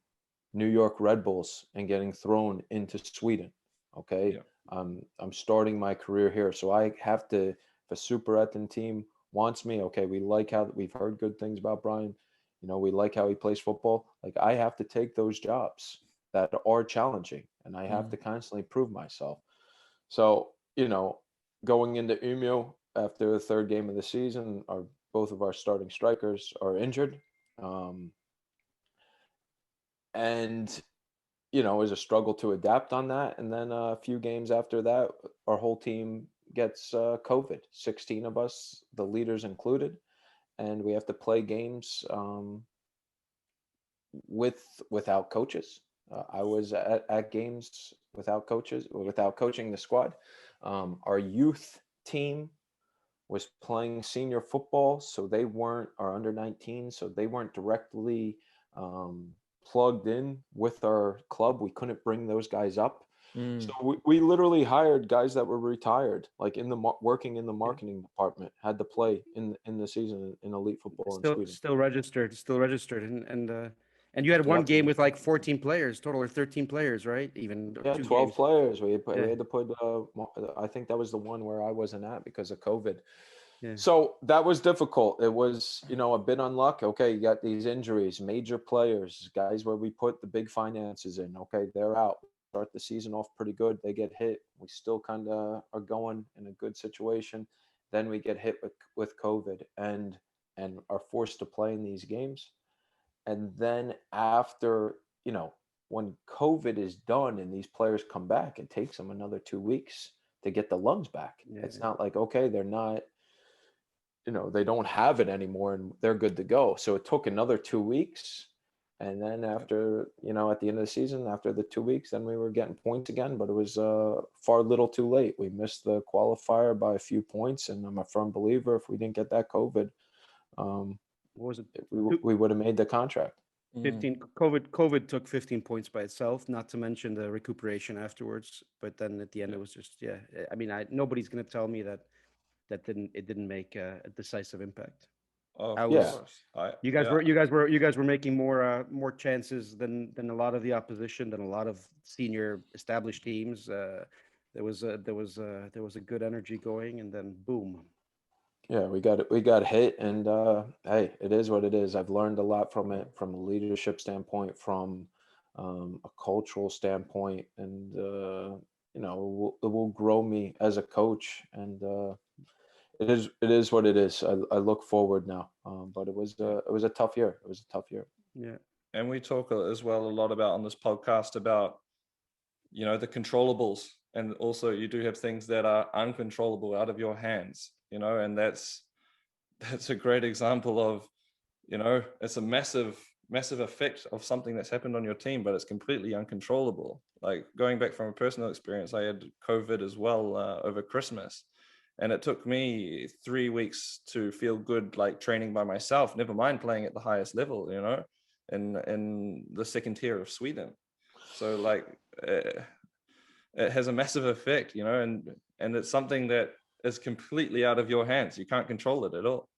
New York Red Bulls and getting thrown into Sweden. Okay. Yeah. I'm starting my career here. So I have to, if a Superettan team wants me, okay, we've heard good things about Brian. We like how he plays football. Like, I have to take those jobs that are challenging, and I have to constantly prove myself. So, going into Umeå after the third game of the season, both of our starting strikers are injured. And, it was a struggle to adapt on that. And then a few games after that, our whole team gets COVID, 16 of us, the leaders included. And we have to play games without coaches. I was at games without coaches, or without coaching the squad. Our youth team was playing senior football, so they weren't, our under 19, so they weren't directly plugged in with our club. We couldn't bring those guys up. So we literally hired guys that were retired, like working in the marketing department, had to play in the season in elite football in Sweden. Still registered, and you had one game with like 14 players total, or 13 players, right? Even 12 games. players. We had to put. I think that was the one where I wasn't at because of COVID. Yeah. So that was difficult. It was, a bit unlucky. Okay, you got these injuries, major players, guys where we put the big finances in. Okay, they're out. Start the season off pretty good. They get hit We still kind of are going in a good situation. Then we get hit with COVID and are forced to play in these games. And then after, when COVID is done and these players come back, it takes them another 2 weeks to get the lungs back. Yeah. It's not like, okay, they're not, they don't have it anymore and they're good to go. So it took another 2 weeks. And then after, at the end of the season, after the 2 weeks, then we were getting points again, but it was far little too late. We missed the qualifier by a few points. And I'm a firm believer if we didn't get that COVID, What was it? we would have made the contract. 15 COVID took 15 points by itself, not to mention the recuperation afterwards. But then at the end, it was just, I mean, nobody's going to tell me that it didn't make a decisive impact. Oh, You guys were making more chances than a lot of the opposition, than a lot of senior established teams. There was a good energy going, and then boom. Yeah, we got hit, and hey, it is what it is. I've learned a lot from it, from a leadership standpoint, from a cultural standpoint, and it will grow me as a coach, and it is what it is. I look forward now, but it was a tough year. It was a tough year. Yeah, and we talk as well a lot about on this podcast about the controllables, and also you do have things that are uncontrollable, out of your hands, and that's a great example of it's a massive effect of something that's happened on your team, but it's completely uncontrollable. Like, going back from a personal experience, I had COVID as well over Christmas, and it took me 3 weeks to feel good, like training by myself, never mind playing at the highest level, in the second tier of Sweden. So like it has a massive effect, and it's something that is completely out of your hands. You can't control it at all.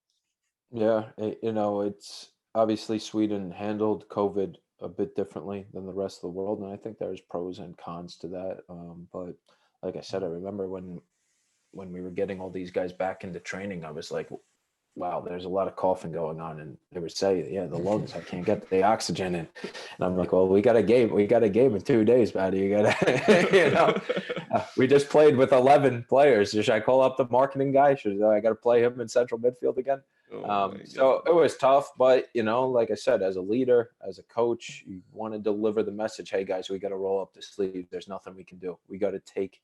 Yeah, it's obviously Sweden handled COVID a bit differently than the rest of the world, and I think there's pros and cons to that. But like I said, I remember when we were getting all these guys back into training, I was like, wow, there's a lot of coughing going on. And they would say, yeah, the lungs, I can't get the oxygen in. And I'm like, well, we got a game in 2 days, buddy. You gotta, we just played with 11 players. Should I call up the marketing guy? I got to play him in central midfield again? So it was tough, but like I said, as a leader, as a coach, you want to deliver the message. Hey guys, we got to roll up the sleeves. There's nothing we can do. We got to take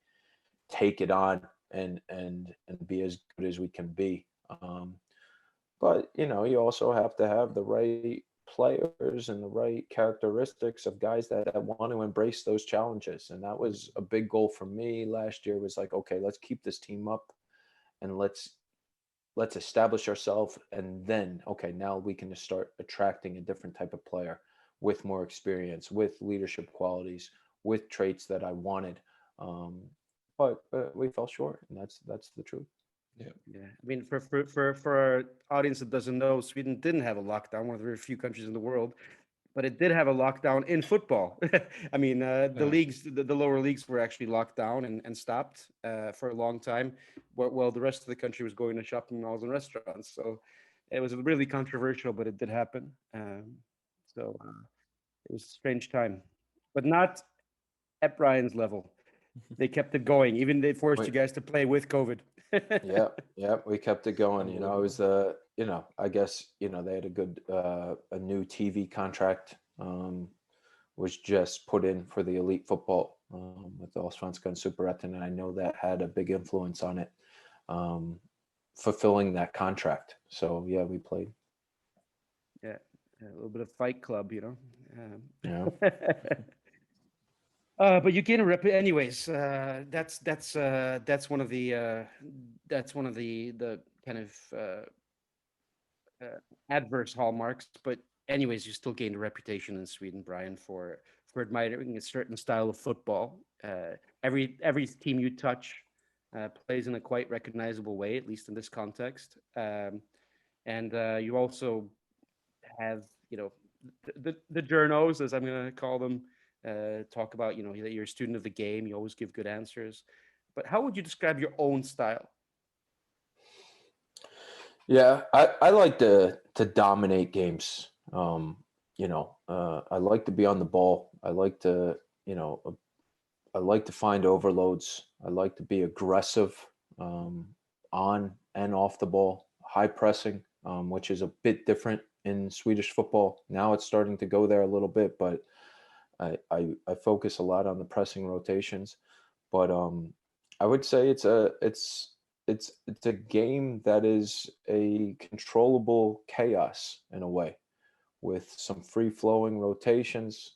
it on and be as good as we can be. But you also have to have the right players and the right characteristics of guys that want to embrace those challenges. And that was a big goal for me last year, was like, okay, let's keep this team up and let's establish ourselves. And then, okay, now we can start attracting a different type of player with more experience, with leadership qualities, with traits that I wanted. But we fell short, and that's the truth. Yeah. I mean, for our audience that doesn't know, Sweden didn't have a lockdown, one of the very few countries in the world, but it did have a lockdown in football. I mean, the leagues, the lower leagues were actually locked down and stopped for a long time, while the rest of the country was going to shopping malls and restaurants. So it was really controversial, but it did happen. So it was a strange time, but not at Brian's level. They kept it going. Even they forced you guys to play with COVID. Yeah, we kept it going. It was I guess they had a good a new TV contract was just put in for the elite football with the Allsvenskan and Superettan, and I know that had a big influence on it, fulfilling that contract. So yeah, we played. Yeah, a little bit of Fight Club, Yeah. But you gain a rep, anyways. That's one of the kind of adverse hallmarks. But anyways, you still gained a reputation in Sweden, Brian, for admiring a certain style of football. Every team you touch plays in a quite recognizable way, at least in this context. And you also have the journos, as I'm going to call them. Talk about that you're a student of the game. You always give good answers, but how would you describe your own style? Yeah, I like to dominate games. I like to be on the ball. I like to I like to find overloads. I like to be aggressive on and off the ball, high pressing, which is a bit different in Swedish football. Now it's starting to go there a little bit, but I focus a lot on the pressing rotations. But I would say it's a game that is a controllable chaos in a way, with some free flowing rotations,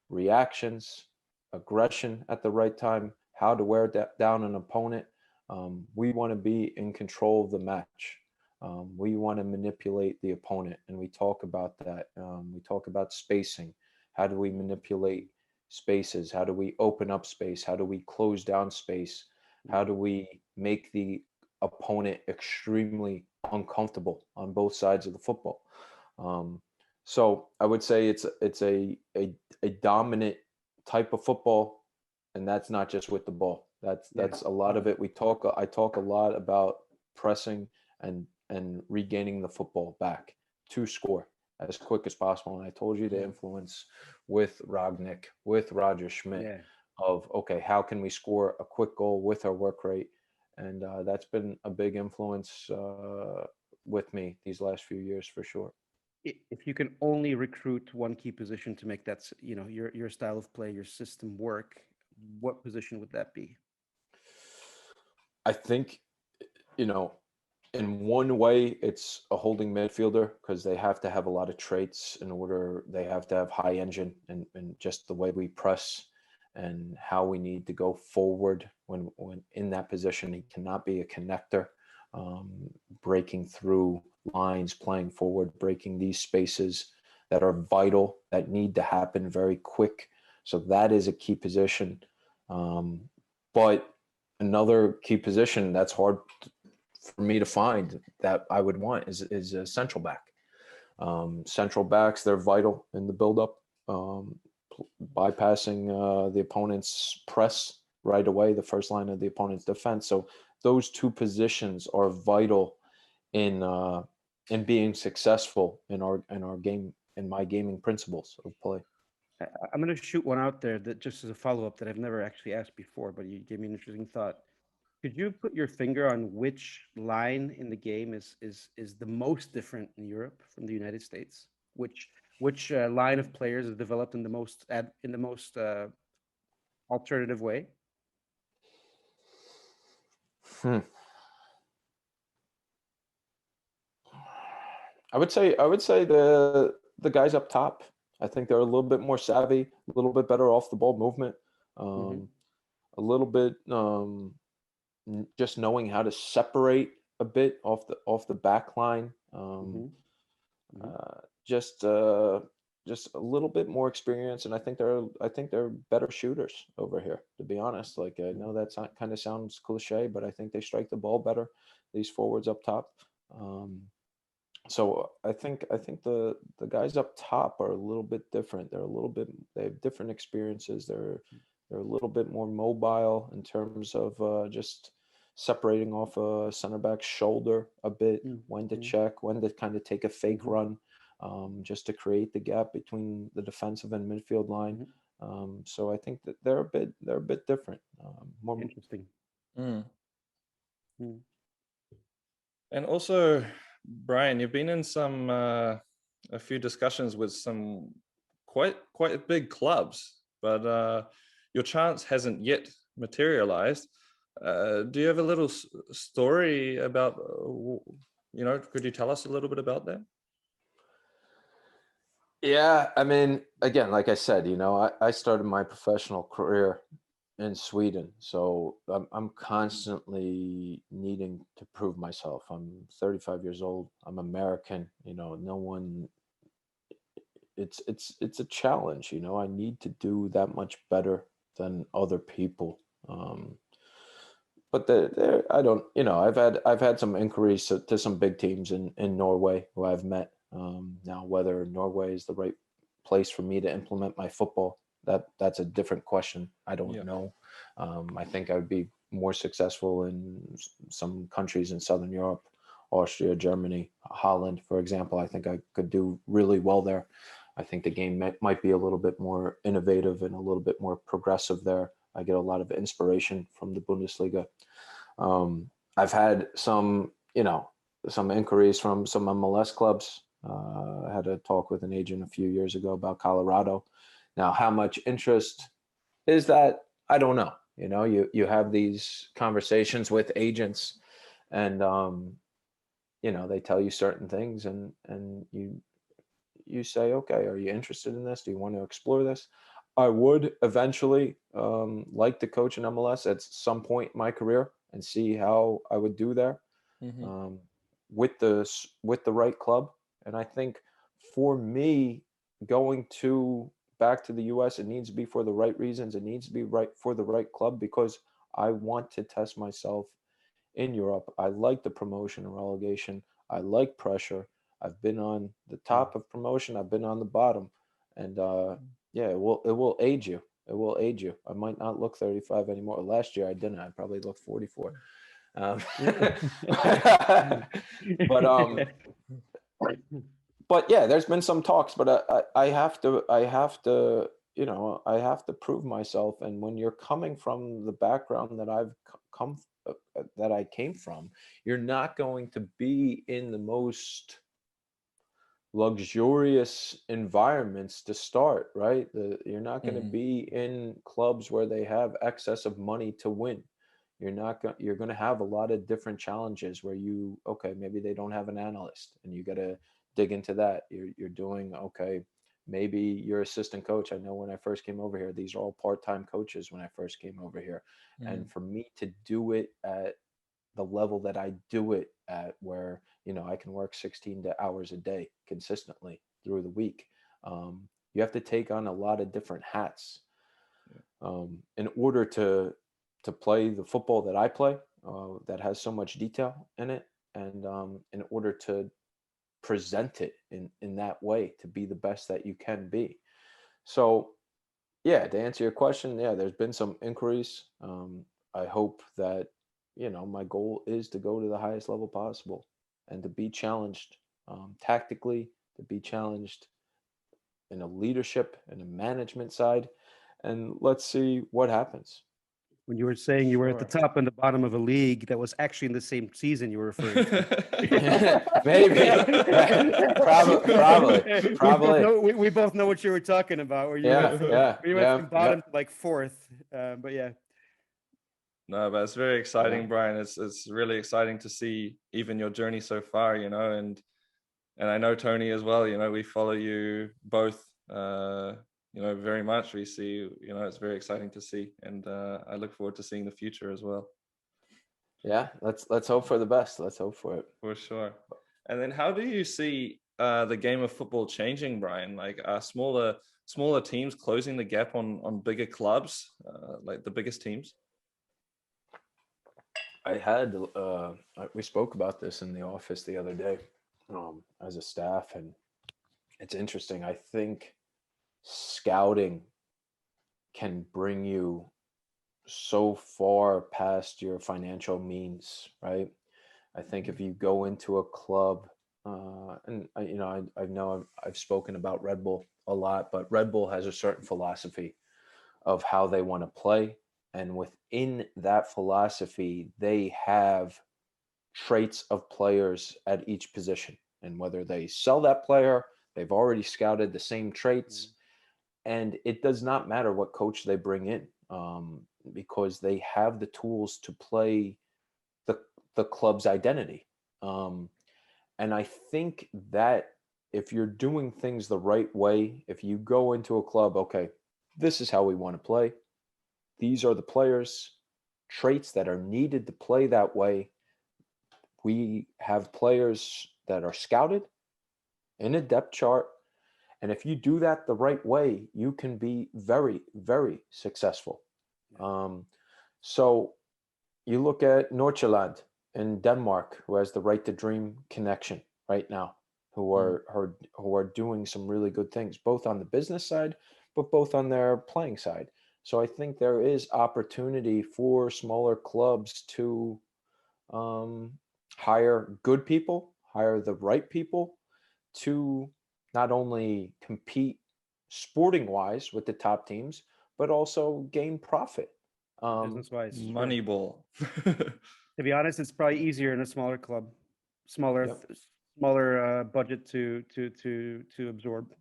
reactions, aggression at the right time, how to wear down an opponent. We want to be in control of the match. We want to manipulate the opponent, and we talk about that. We talk about spacing. How do we manipulate spaces? How do we open up space? How do we close down space? How do we make the opponent extremely uncomfortable on both sides of the football? So I would say it's a dominant type of football, and that's not just with the ball. That's a lot of it. I talk a lot about pressing and regaining the football back to score as quick as possible. And I told you the influence with Ragnick, with Roger Schmidt, of okay, how can we score a quick goal with our work rate? And that's been a big influence with me these last few years for sure. If you can only recruit one key position to make that, your style of play, your system work, what position would that be? I think, in one way, it's a holding midfielder, because they have to have a lot of traits in order. They have to have high engine, and just the way we press and how we need to go forward when in that position. He cannot be a connector, breaking through lines, playing forward, breaking these spaces that are vital, that need to happen very quick. So that is a key position. But another key position that's hard for me to find that I would want is a central back. Central backs, they're vital in the buildup, bypassing the opponent's press right away, the first line of the opponent's defense. So those two positions are vital in being successful in our game, in my gaming principles of play. I'm going to shoot one out there that just as a follow-up that I've never actually asked before, but you gave me an interesting thought. Could you put your finger on which line in the game is the most different in Europe from the United States? Which line of players is developed in the most alternative way? I would say the guys up top. I think they're a little bit more savvy, a little bit better off the ball movement, a little bit just knowing how to separate a bit off the back line. Just a little bit more experience, and I think they're better shooters over here. To be honest, like I know that kind of sounds cliche, but I think they strike the ball better. These forwards up top. So I think the guys up top are a little bit different. They have different experiences. They're a little bit more mobile in terms of just separating off a center back's shoulder a bit, when to check, when to kind of take a fake run, just to create the gap between the defensive and midfield line. So I think that they're a bit different. More interesting. And also, Brian, you've been in some a few discussions with some quite big clubs, but your chance hasn't yet materialized. Do you have a little story about, could you tell us a little bit about that? Yeah, I mean, again, like I said, I started my professional career in Sweden, so I'm constantly needing to prove myself. I'm 35 years old. I'm American. No one. It's a challenge. I need to do that much better than other people. But I don't. I've had some inquiries to some big teams in Norway who I've met. Now, whether Norway is the right place for me to implement my football, that's a different question. I don't know. I think I would be more successful in some countries in Southern Europe, Austria, Germany, Holland, for example. I think I could do really well there. I think the game might be a little bit more innovative and a little bit more progressive there. I get a lot of inspiration from the Bundesliga. I've had some, some inquiries from some MLS clubs. I had a talk with an agent a few years ago about Colorado. Now, how much interest is that? I don't know. You have these conversations with agents, and they tell you certain things, and you say, okay, are you interested in this? Do you want to explore this? I would eventually like to coach in MLS at some point in my career and see how I would do there with the right club. And I think for me, going back to the US, it needs to be for the right reasons. It needs to be right for the right club, because I want to test myself in Europe. I like the promotion and relegation. I like pressure. I've been on the top of promotion. I've been on the bottom, and yeah, it will age you. It will age you. I might not look 35 anymore. Last year I didn't. I probably looked 44. But but yeah, there's been some talks, but I have to I have to prove myself. And when you're coming from the background that that I came from, you're not going to be in the most luxurious environments to start, right? You're not going to be in clubs where they have excess of money to win. You're going to have a lot of different challenges where maybe they don't have an analyst, and you got to dig into that. You're doing, okay, maybe your assistant coach. I know when I first came over here, these are all part-time coaches when I first came over here. And for me to do it at the level that I do it at, where, I can work 16 hours a day consistently through the week. You have to take on a lot of different hats in order to play the football that I play, that has so much detail in it, and in order to present it in that way, to be the best that you can be. So yeah, to answer your question, yeah, there's been some inquiries. I hope that, my goal is to go to the highest level possible and to be challenged tactically, to be challenged in a leadership and a management side. And let's see what happens. When you were saying you were at the top and the bottom of a league, that was actually in the same season you were referring to. Maybe. Probably. We both know what you were talking about. Where you went from bottom to like fourth. But yeah. No, but it's very exciting, Brian. It's really exciting to see even your journey so far, and I know Tony as well. We follow you both, very much. We see, it's very exciting to see, and I look forward to seeing the future as well. Yeah, let's hope for the best. Let's hope for it. For sure. And then, how do you see the game of football changing, Brian? Like smaller teams closing the gap on bigger clubs, like the biggest teams? We spoke about this in the office the other day as a staff, and it's interesting. I think scouting can bring you so far past your financial means, right? I think if you go into a club, and I know I've spoken about Red Bull a lot, but Red Bull has a certain philosophy of how they want to play. And within that philosophy, they have traits of players at each position. And whether they sell that player, they've already scouted the same traits. And it does not matter what coach they bring in, because they have the tools to play the club's identity. And I think that if you're doing things the right way, if you go into a club, okay, this is how we want to play. These are the players' traits that are needed to play that way. We have players that are scouted in a depth chart. And if you do that the right way, you can be very, very successful. So you look at Nordsjælland in Denmark, who has the Right to Dream connection right now, who are doing some really good things, both on the business side, but both on their playing side. So I think there is opportunity for smaller clubs to hire good people, hire the right people to not only compete sporting wise with the top teams, but also gain profit. Business wise. Moneyball. To be honest, it's probably easier in a smaller club, smaller Yep. smaller budget to absorb.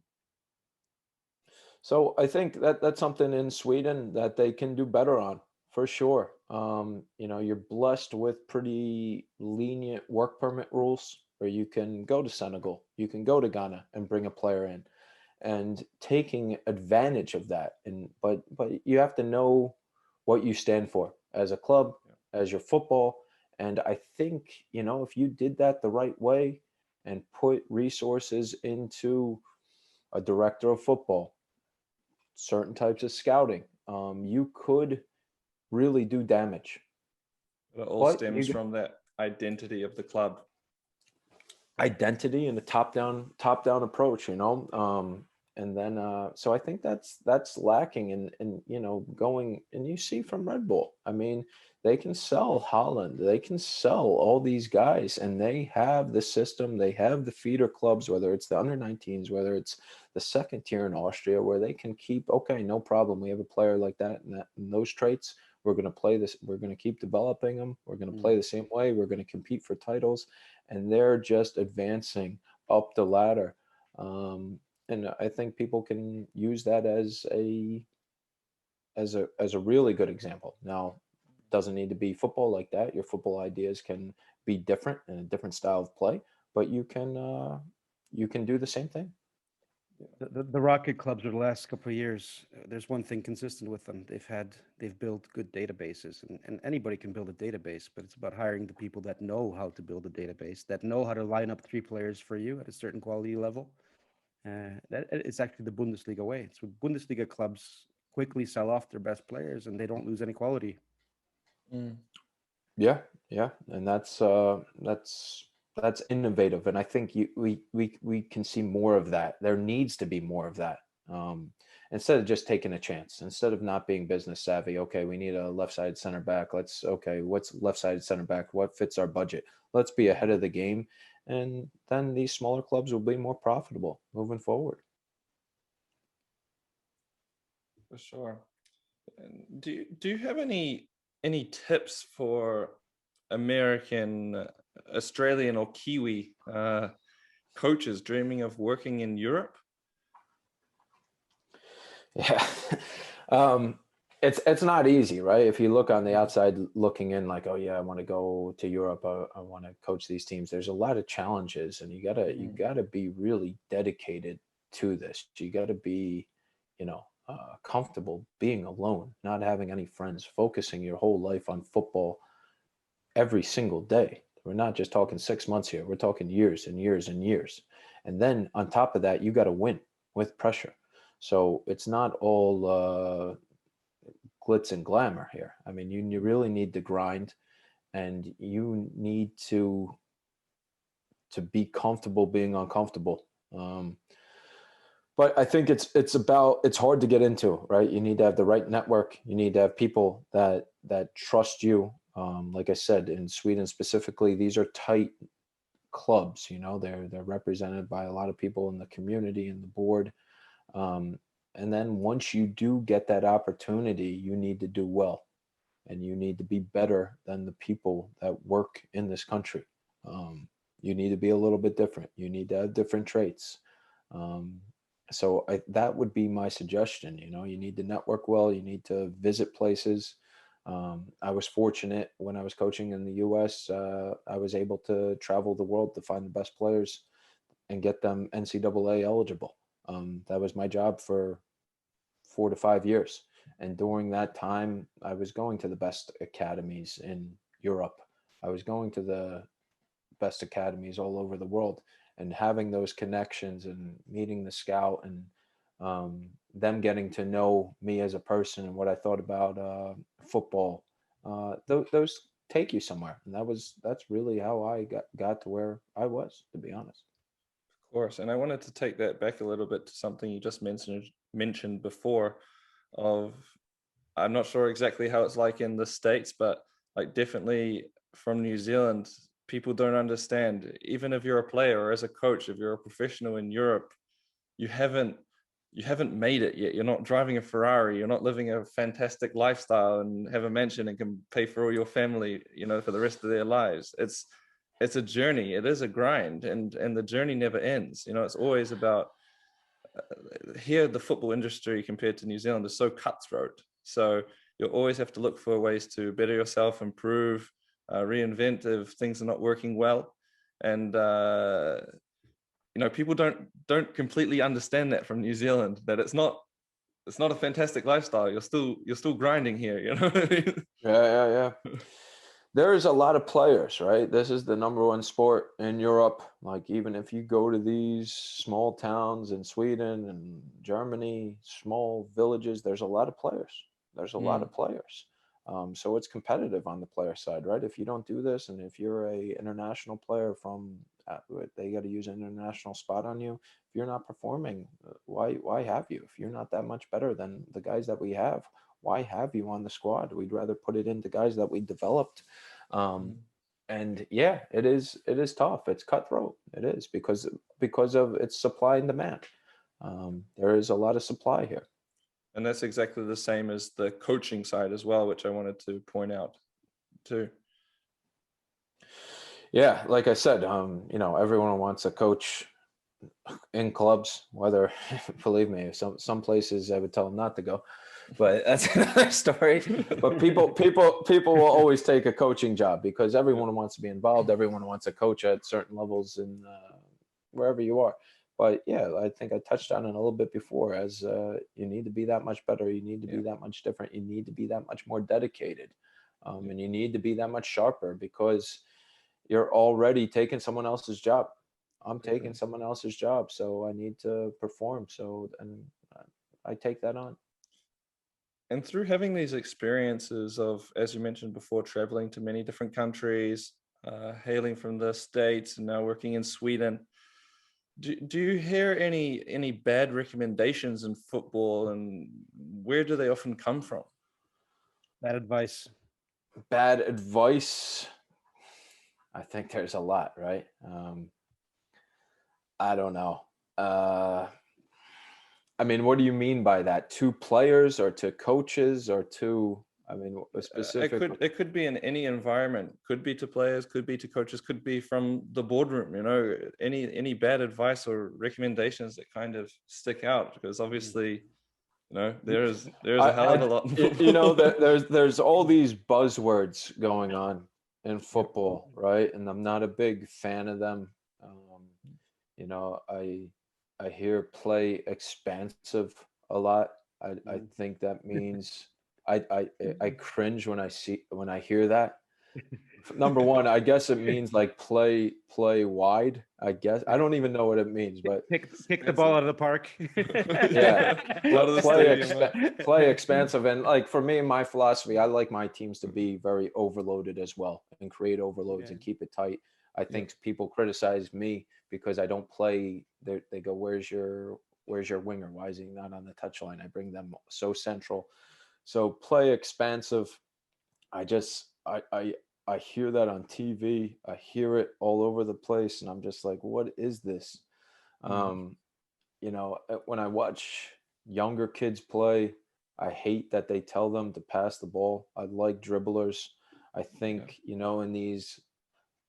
So I think that that's something in Sweden that they can do better on for sure. You're blessed with pretty lenient work permit rules where you can go to Senegal, you can go to Ghana and bring a player in, and taking advantage of that. But you have to know what you stand for as a club, as your football. And I think, if you did that the right way and put resources into a director of football, certain types of scouting, you could really do damage. It all But stems from that identity of the club. identity and a top down approach, and then so I think that's lacking in going, and you see from Red Bull, I mean, they can sell Holland, they can sell all these guys, and they have the system, they have the feeder clubs, whether it's the under 19s, whether it's the second tier in Austria, where they can keep, okay, no problem, we have a player like that and those traits, we're going to play this, we're going to keep developing them, we're going to play the same way, we're going to compete for titles, and they're just advancing up the ladder. And I think people can use that as a really good example. Now, doesn't need to be football like that. Your football ideas can be different and a different style of play, but you can do the same thing. The Rocket clubs over the last couple of years, there's one thing consistent with them. They've built good databases, and anybody can build a database, but it's about hiring the people that know how to build a database, that know how to line up 3 players for you at a certain quality level. That it's actually the Bundesliga way. So Bundesliga clubs quickly sell off their best players, and they don't lose any quality. Yeah, yeah, and that's innovative, and I think we can see more of that. There needs to be more of that. Instead of just taking a chance, instead of not being business savvy. Okay, we need a left-sided center back. What's left-sided center back? What fits our budget? Let's be ahead of the game, and then these smaller clubs will be more profitable moving forward. For sure. And do you have any tips for American, Australian, or Kiwi coaches dreaming of working in Europe? Yeah. It's not easy, right? If you look on the outside looking in, like, oh yeah, I want to go to Europe, I want to coach these teams. There's a lot of challenges, and you gotta be really dedicated to this. You gotta be, comfortable being alone, not having any friends, focusing your whole life on football every single day. We're not just talking 6 months here. We're talking years and years and years. And then on top of that, you got to win with pressure. So it's not all glitz and glamour here. I mean, you really need to grind, and you need to be comfortable being uncomfortable. But I think it's hard to get into, right? You need to have the right network. You need to have people that trust you. Like I said, in Sweden specifically, these are tight clubs. They're represented by a lot of people in the community and the board. And then once you do get that opportunity, you need to do well, and you need to be better than the people that work in this country. You need to be a little bit different. You need to have different traits. So that would be my suggestion. You need to network well. You need to visit places. I was fortunate when I was coaching in the U.S. I was able to travel the world to find the best players and get them NCAA eligible. That was my job for 4 to 5 years. And during that time, I was going to the best academies in Europe. I was going to the best academies all over the world, and having those connections and meeting the scout, and them getting to know me as a person and what I thought about football. Those take you somewhere, and that's really how I got to where I was, to be honest. Of course. And I wanted to take that back a little bit to something you just mentioned before of, I'm not sure exactly how it's like in the States, but like definitely from New Zealand, people don't understand, even if you're a player or as a coach, if you're a professional in Europe, you haven't made it yet. You're not driving a Ferrari, you're not living a fantastic lifestyle and have a mansion and can pay for all your family, for the rest of their lives. It's a journey. It is a grind, and the journey never ends. It's always about, here the football industry compared to New Zealand is so cutthroat. So you'll always have to look for ways to better yourself, improve, reinvent if things are not working well. And people don't completely understand that from New Zealand, that it's not a fantastic lifestyle. You're still grinding here, Yeah. There's a lot of players, right? This is the number one sport in Europe. Like, even if you go to these small towns in Sweden and Germany, small villages, there's a lot of players. There's a lot of players. So it's competitive on the player side, right? If you don't do this, and if you're a international player from, they got to use an international spot on you. If you're not performing, why have you? If you're not that much better than the guys that we have, why have you on the squad? We'd rather put it into guys that we developed. And yeah, it is tough. It's cutthroat. It is because of its supply and demand. There is a lot of supply here. And that's exactly the same as the coaching side as well, which I wanted to point out too. Yeah, like I said, everyone wants a coach in clubs, whether, believe me, some places I would tell them not to go, but that's another story. But people will always take a coaching job because everyone wants to be involved. Everyone wants a coach at certain levels in wherever you are. But yeah, I think I touched on it a little bit before, as you need to be that much better. You need to be that much different. You need to be that much more dedicated. And you need to be that much sharper, because you're already taking someone else's job. I'm taking someone else's job, so I need to perform. So, and I take that on. And through having these experiences of, as you mentioned before, traveling to many different countries, hailing from the States and now working in Sweden, do you hear any bad recommendations in football, and where do they often come from? Bad advice. Bad advice. I think there's a lot, right? I don't know. I mean, what do you mean by that? To players or to coaches or to, I mean, a specific? It could be in any environment. Could be to players, could be to coaches, could be from the boardroom. Any bad advice or recommendations that kind of stick out, because obviously, there's a hell of a lot. That there's all these buzzwords going on in football, right? And I'm not a big fan of them. I hear play expansive a lot. I think that means I cringe when I hear that. Number one, I guess it means like play wide. I guess I don't even know what it means, but pick the ball out of the park. Yeah, play expansive. And like, for me, my philosophy, I like my teams to be very overloaded as well, and create overloads and keep it tight. I think people criticize me because I don't play. They go, "Where's your winger? Why is he not on the touchline?" I bring them so central. So play expansive. I hear that on TV. I hear it all over the place, and I'm just like, what is this? When I watch younger kids play, I hate that they tell them to pass the ball. I like dribblers. I think, in these,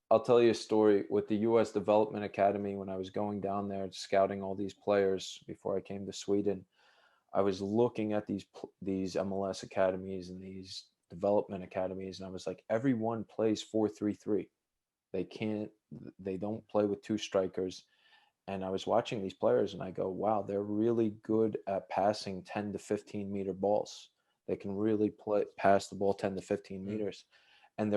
I'll tell you a story with the U.S. Development Academy. When I was going down there scouting all these players before I came to Sweden, I was looking at these MLS academies and these development academies, and I was like, everyone plays 4-3-3. They don't play with two strikers. And I was watching these players and I go, wow, they're really good at passing 10 to 15 meter balls. They can really pass the ball 10 to 15 meters. And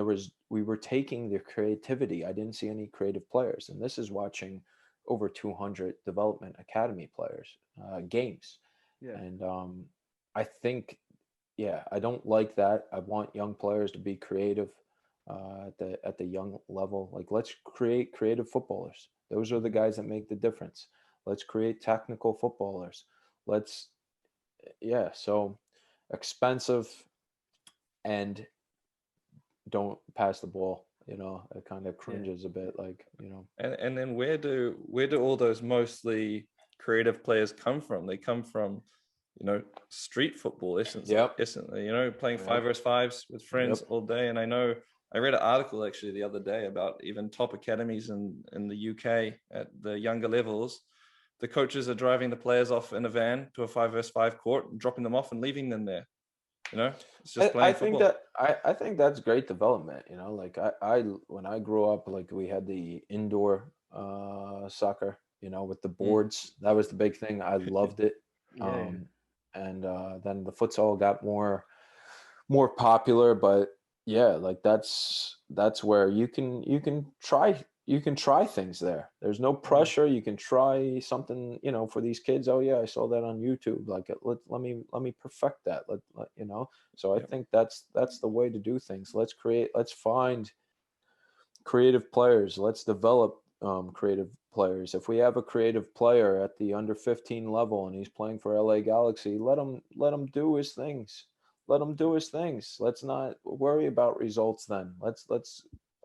we were taking their creativity. I didn't see any creative players. And this is watching over 200 development academy players, games. Yeah. And I think, I don't like that. I want young players to be creative at the young level. Like, let's create creative footballers. Those are the guys that make the difference. Let's create technical footballers. So expensive and don't pass the ball. It kind of cringes a bit, like. And then where do all those mostly creative players come from. They come from, street football, essentially, playing 5v5s with friends all day. And I know I read an article actually the other day about even top academies in the UK at the younger levels. The coaches are driving the players off in a van to a 5v5 court and dropping them off and leaving them there. It's just playing football. I think that's great development. Like I when I grew up, like we had the indoor soccer, with the boards. That was the big thing. I loved it. And then the futsal got more popular, but yeah, like that's where you can try things there. There's no pressure. You can try something, for these kids. Oh yeah, I saw that on YouTube. Like let me perfect that. So I think that's the way to do things. Let's find creative players. Let's develop creative players. If we have a creative player at the under 15 level and he's playing for LA Galaxy, let him do his things. Let him do his things. Let's not worry about results then. Let's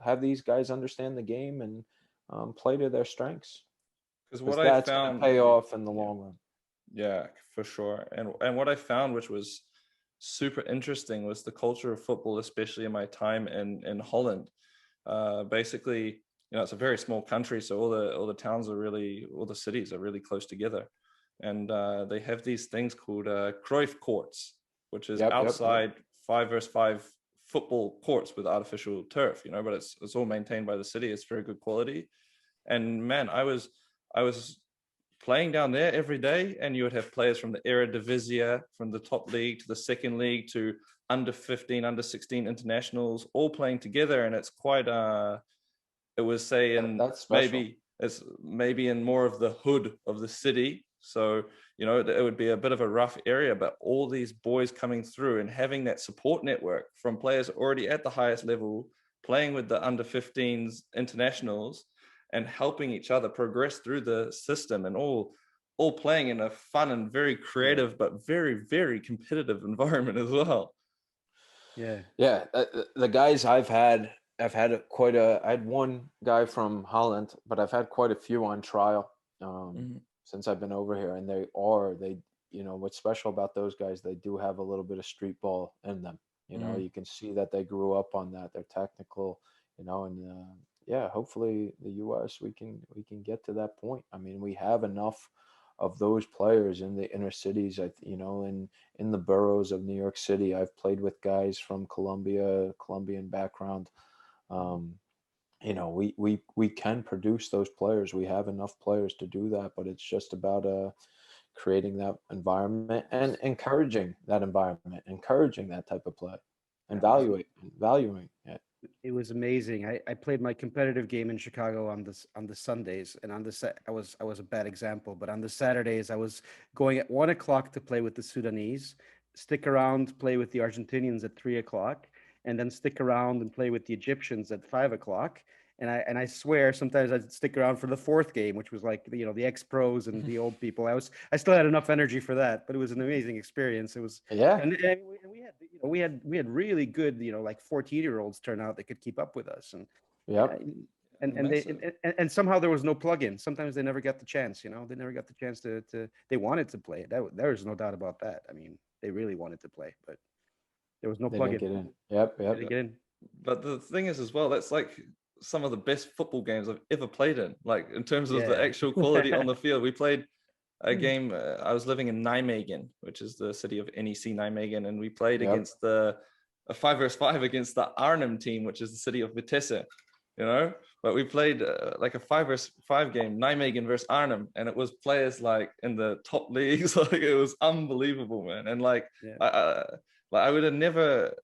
have these guys understand the game and play to their strengths. Because that's going to pay off in the long run. Yeah, for sure. And what I found, which was super interesting, was the culture of football, especially in my time in Holland. Basically, it's a very small country, so all the towns all the cities are really close together, and they have these things called Cruyff courts, which is outside 5v5 football courts with artificial turf, but it's all maintained by the city. It's very good quality. And man, I was playing down there every day, and you would have players from the Eredivisie, from the top league to the second league to under 15, under 16 internationals, all playing together. And it's quite it was saying maybe in more of the hood of the city. So, it would be a bit of a rough area, but all these boys coming through and having that support network from players already at the highest level, playing with the under 15s internationals and helping each other progress through the system, and all playing in a fun and very creative, but very, very competitive environment as well. Yeah. The guys I had one guy from Holland, but I've had quite a few on trial since I've been over here, and what's special about those guys, they do have a little bit of street ball in them. You can see that they grew up on that. They're technical, and hopefully the US we can get to that point. I mean, we have enough of those players in the inner cities, in the boroughs of New York City. I've played with guys from Colombian background. We can produce those players. We have enough players to do that, but it's just about creating that environment and encouraging that environment, encouraging that type of play, and valuing it. It was amazing. I played my competitive game in Chicago on the Sundays, and I was a bad example, but on the Saturdays I was going at 1 o'clock to play with the Sudanese, stick around, play with the Argentinians at 3 o'clock, and then stick around and play with the Egyptians at 5 o'clock. And I swear sometimes I'd stick around for the fourth game, which was like, the ex-pros and the old people. I still had enough energy for that, but it was an amazing experience. It was, and we had really good, like 14-year-olds turn out that could keep up with us. And and somehow there was no plug-in. Sometimes they never got the chance, they never got the chance to they wanted to play. There's no doubt about that. I mean, they really wanted to play, but there was no plug-in. Get in. Yep. They didn't get in. But the thing is as well, that's like some of the best football games I've ever played in, like in terms of the actual quality on the field. We played a game, I was living in Nijmegen, which is the city of NEC Nijmegen, and we played against a 5v5 against the Arnhem team, which is the city of Vitesse, but we played like a 5v5 game, Nijmegen versus Arnhem, and it was players like in the top leagues. Like, it was unbelievable, man. And I would have never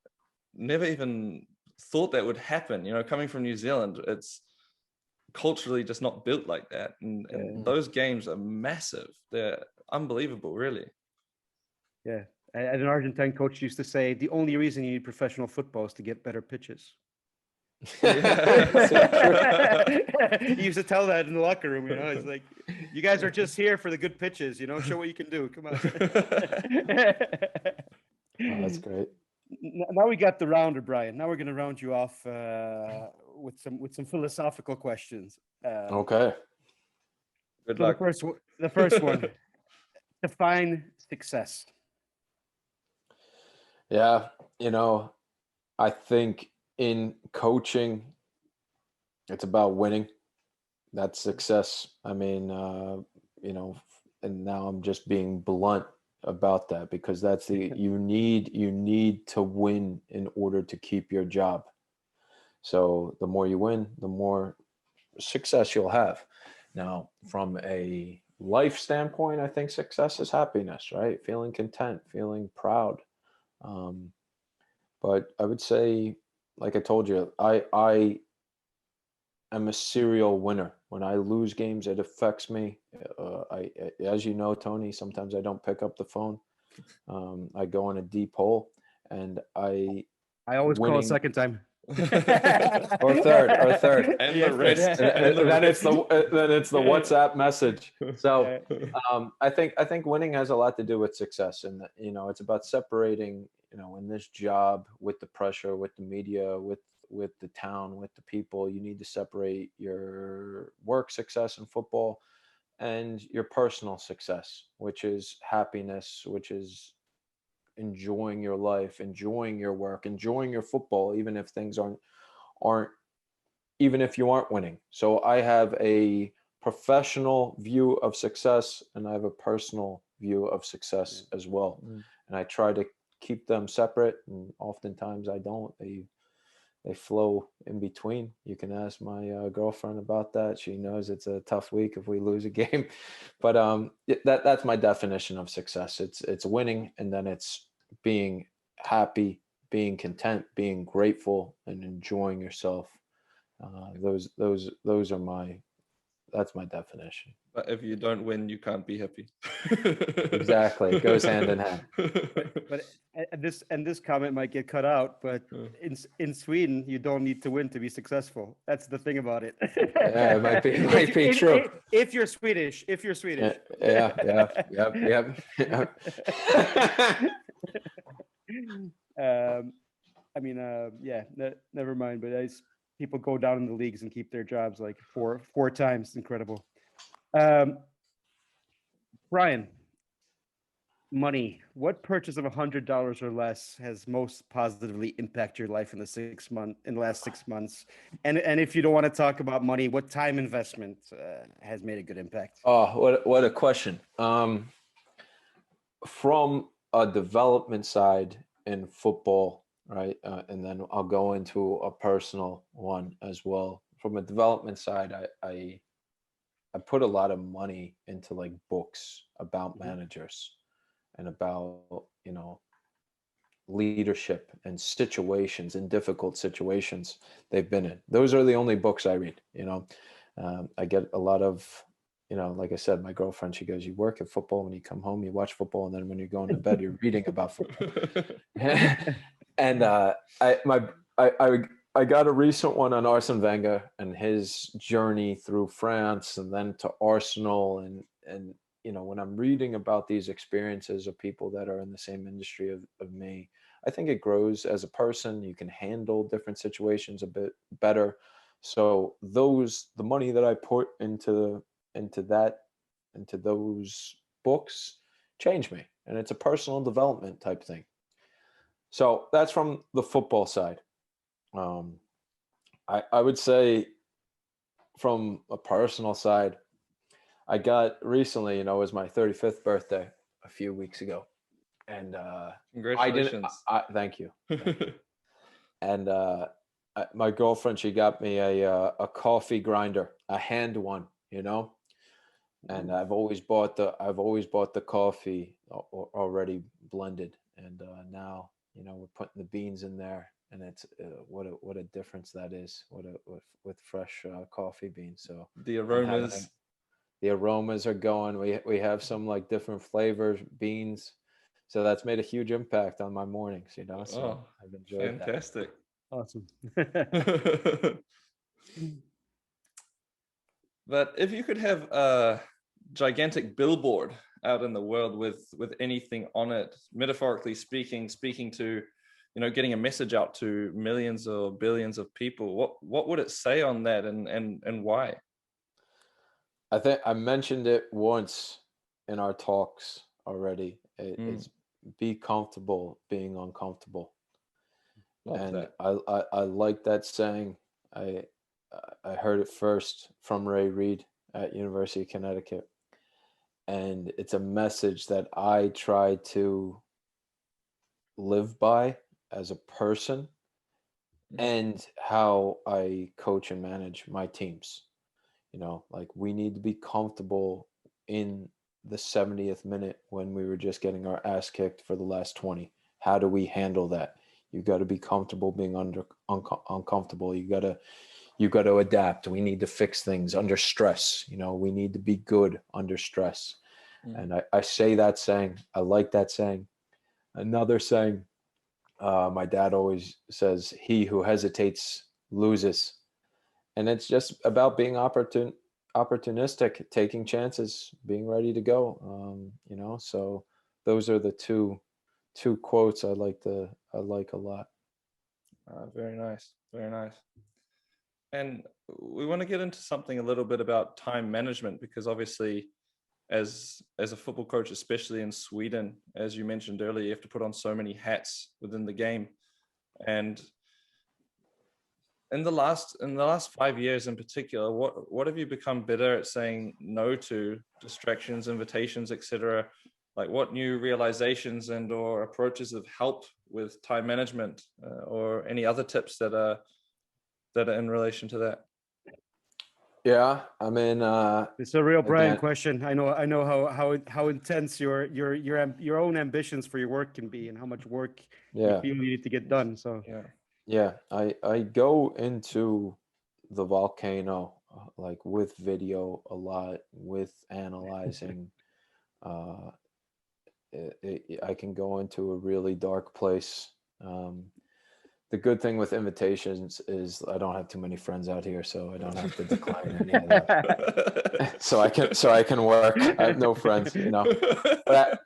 even thought that would happen. Coming from New Zealand, it's culturally just not built like that, and those games are massive. They're unbelievable, really. And an Argentine coach used to say, the only reason you need professional football is to get better pitches. He used to tell that in the locker room. It's like, you guys are just here for the good pitches. Show what you can do. Come on. Oh, that's great. Now we got the rounder, Brian. Now we're going to round you off with some philosophical questions. Okay. Good So luck. the first one, define success. Yeah, I think in coaching, it's about winning. That's success. I mean, and now I'm just being blunt about that because that's you need to win in order to keep your job. So the more you win, the more success you'll have. Now, from a life standpoint, I think success is happiness, right? Feeling content, feeling proud. Um, but I would say, like I told you, I am a serial winner. When I lose games, it affects me. As you know, Tony, sometimes I don't pick up the phone. I go in a deep hole, and I always call a winning second time. or third. And the rest. And the then rest. it's the WhatsApp message. So Yeah. I think winning has a lot to do with success, and it's about separating in this job with the pressure, with the media, with the town, with the people. You need to separate your work success in football and your personal success, which is happiness, which is enjoying your life, enjoying your work, enjoying your football, even if things aren't even if you aren't winning. So I have a professional view of success and I have a personal view of success as well. And I try to keep them separate, and oftentimes I don't. They flow in between. You can ask my girlfriend about that. She knows it's a tough week if we lose a game, but that's my definition of success. It's winning, and then it's being happy, being content, being grateful, and enjoying yourself. Those are that's my definition. But if you don't win, you can't be happy. Exactly, it goes hand in hand. But this comment might get cut out. But in Sweden, you don't need to win to be successful. That's the thing about it. Yeah, it might be true. If you're Swedish, Yeah. I mean, yeah. Never mind. But people go down in the leagues and keep their jobs like four times. Incredible. Brian, money. What purchase of $100 or less has most positively impacted your life in the last 6 months? And if you don't want to talk about money, what time investment has made a good impact? Oh, what a question. From a development side in football, right? And then I'll go into a personal one as well. From a development side, I put a lot of money into like books about managers and about, leadership and situations and difficult situations they've been in. Those are the only books I read. I get a lot of, like I said, my girlfriend, she goes, you work at football, when you come home, you watch football, and then when you're going to bed, you're reading about football. And I got a recent one on Arsene Wenger and his journey through France and then to Arsenal. And when I'm reading about these experiences of people that are in the same industry of me, I think it grows as a person. You can handle different situations a bit better. So the money that I put into those books changed me. And it's a personal development type thing. So that's from the football side. I would say from a personal side, I got recently, it was my 35th birthday a few weeks ago. And Congratulations. thank you. And my girlfriend, she got me a coffee grinder, a hand one, and I've always bought the coffee already blended. And now, we're putting the beans in there. And it's what a difference that is. With fresh coffee beans. So the aromas. The aromas are going. We have some like different flavors, beans. So that's made a huge impact on my mornings. So I've enjoyed fantastic. That. Awesome. But if you could have a gigantic billboard out in the world with anything on it, metaphorically speaking to getting a message out to millions or billions of people, what would it say on that, and why? I think I mentioned it once in our talks already. Mm, It's be comfortable being uncomfortable. love And that. I like that saying. I I heard it first from Ray Reid at University of Connecticut, and it's a message that I try to live by as a person Mm, and how I coach and manage my teams. Like we need to be comfortable in the 70th minute when we were just getting our ass kicked for the last 20. How do we handle that? You got to be comfortable being uncomfortable. You got to adapt. We need to fix things under stress. We need to be good under stress. mm, And I say that saying. I like that saying. Another saying, my dad always says, "He who hesitates loses." And it's just about being opportunistic, taking chances, being ready to go. So those are the two quotes I like a lot. very nice. Very nice. And we want to get into something a little bit about time management, because obviously as a football coach, especially in Sweden, as you mentioned earlier, you have to put on so many hats within the game. And in the last 5 years in particular, what have you become better at saying no to distractions, invitations, etc.? Like what new realizations and or approaches have helped with time management, or any other tips that are in relation to that? Yeah, I mean, It's a real Brian again, question. I know how intense your own ambitions for your work can be, and how much work you yeah, feel you need to get done. So Yeah. yeah. I go into the volcano like with video a lot, with analyzing. Uh, I can go into a really dark place. Um, the good thing with invitations is I don't have too many friends out here, so I don't have to decline any of them. So I can work. I have no friends, but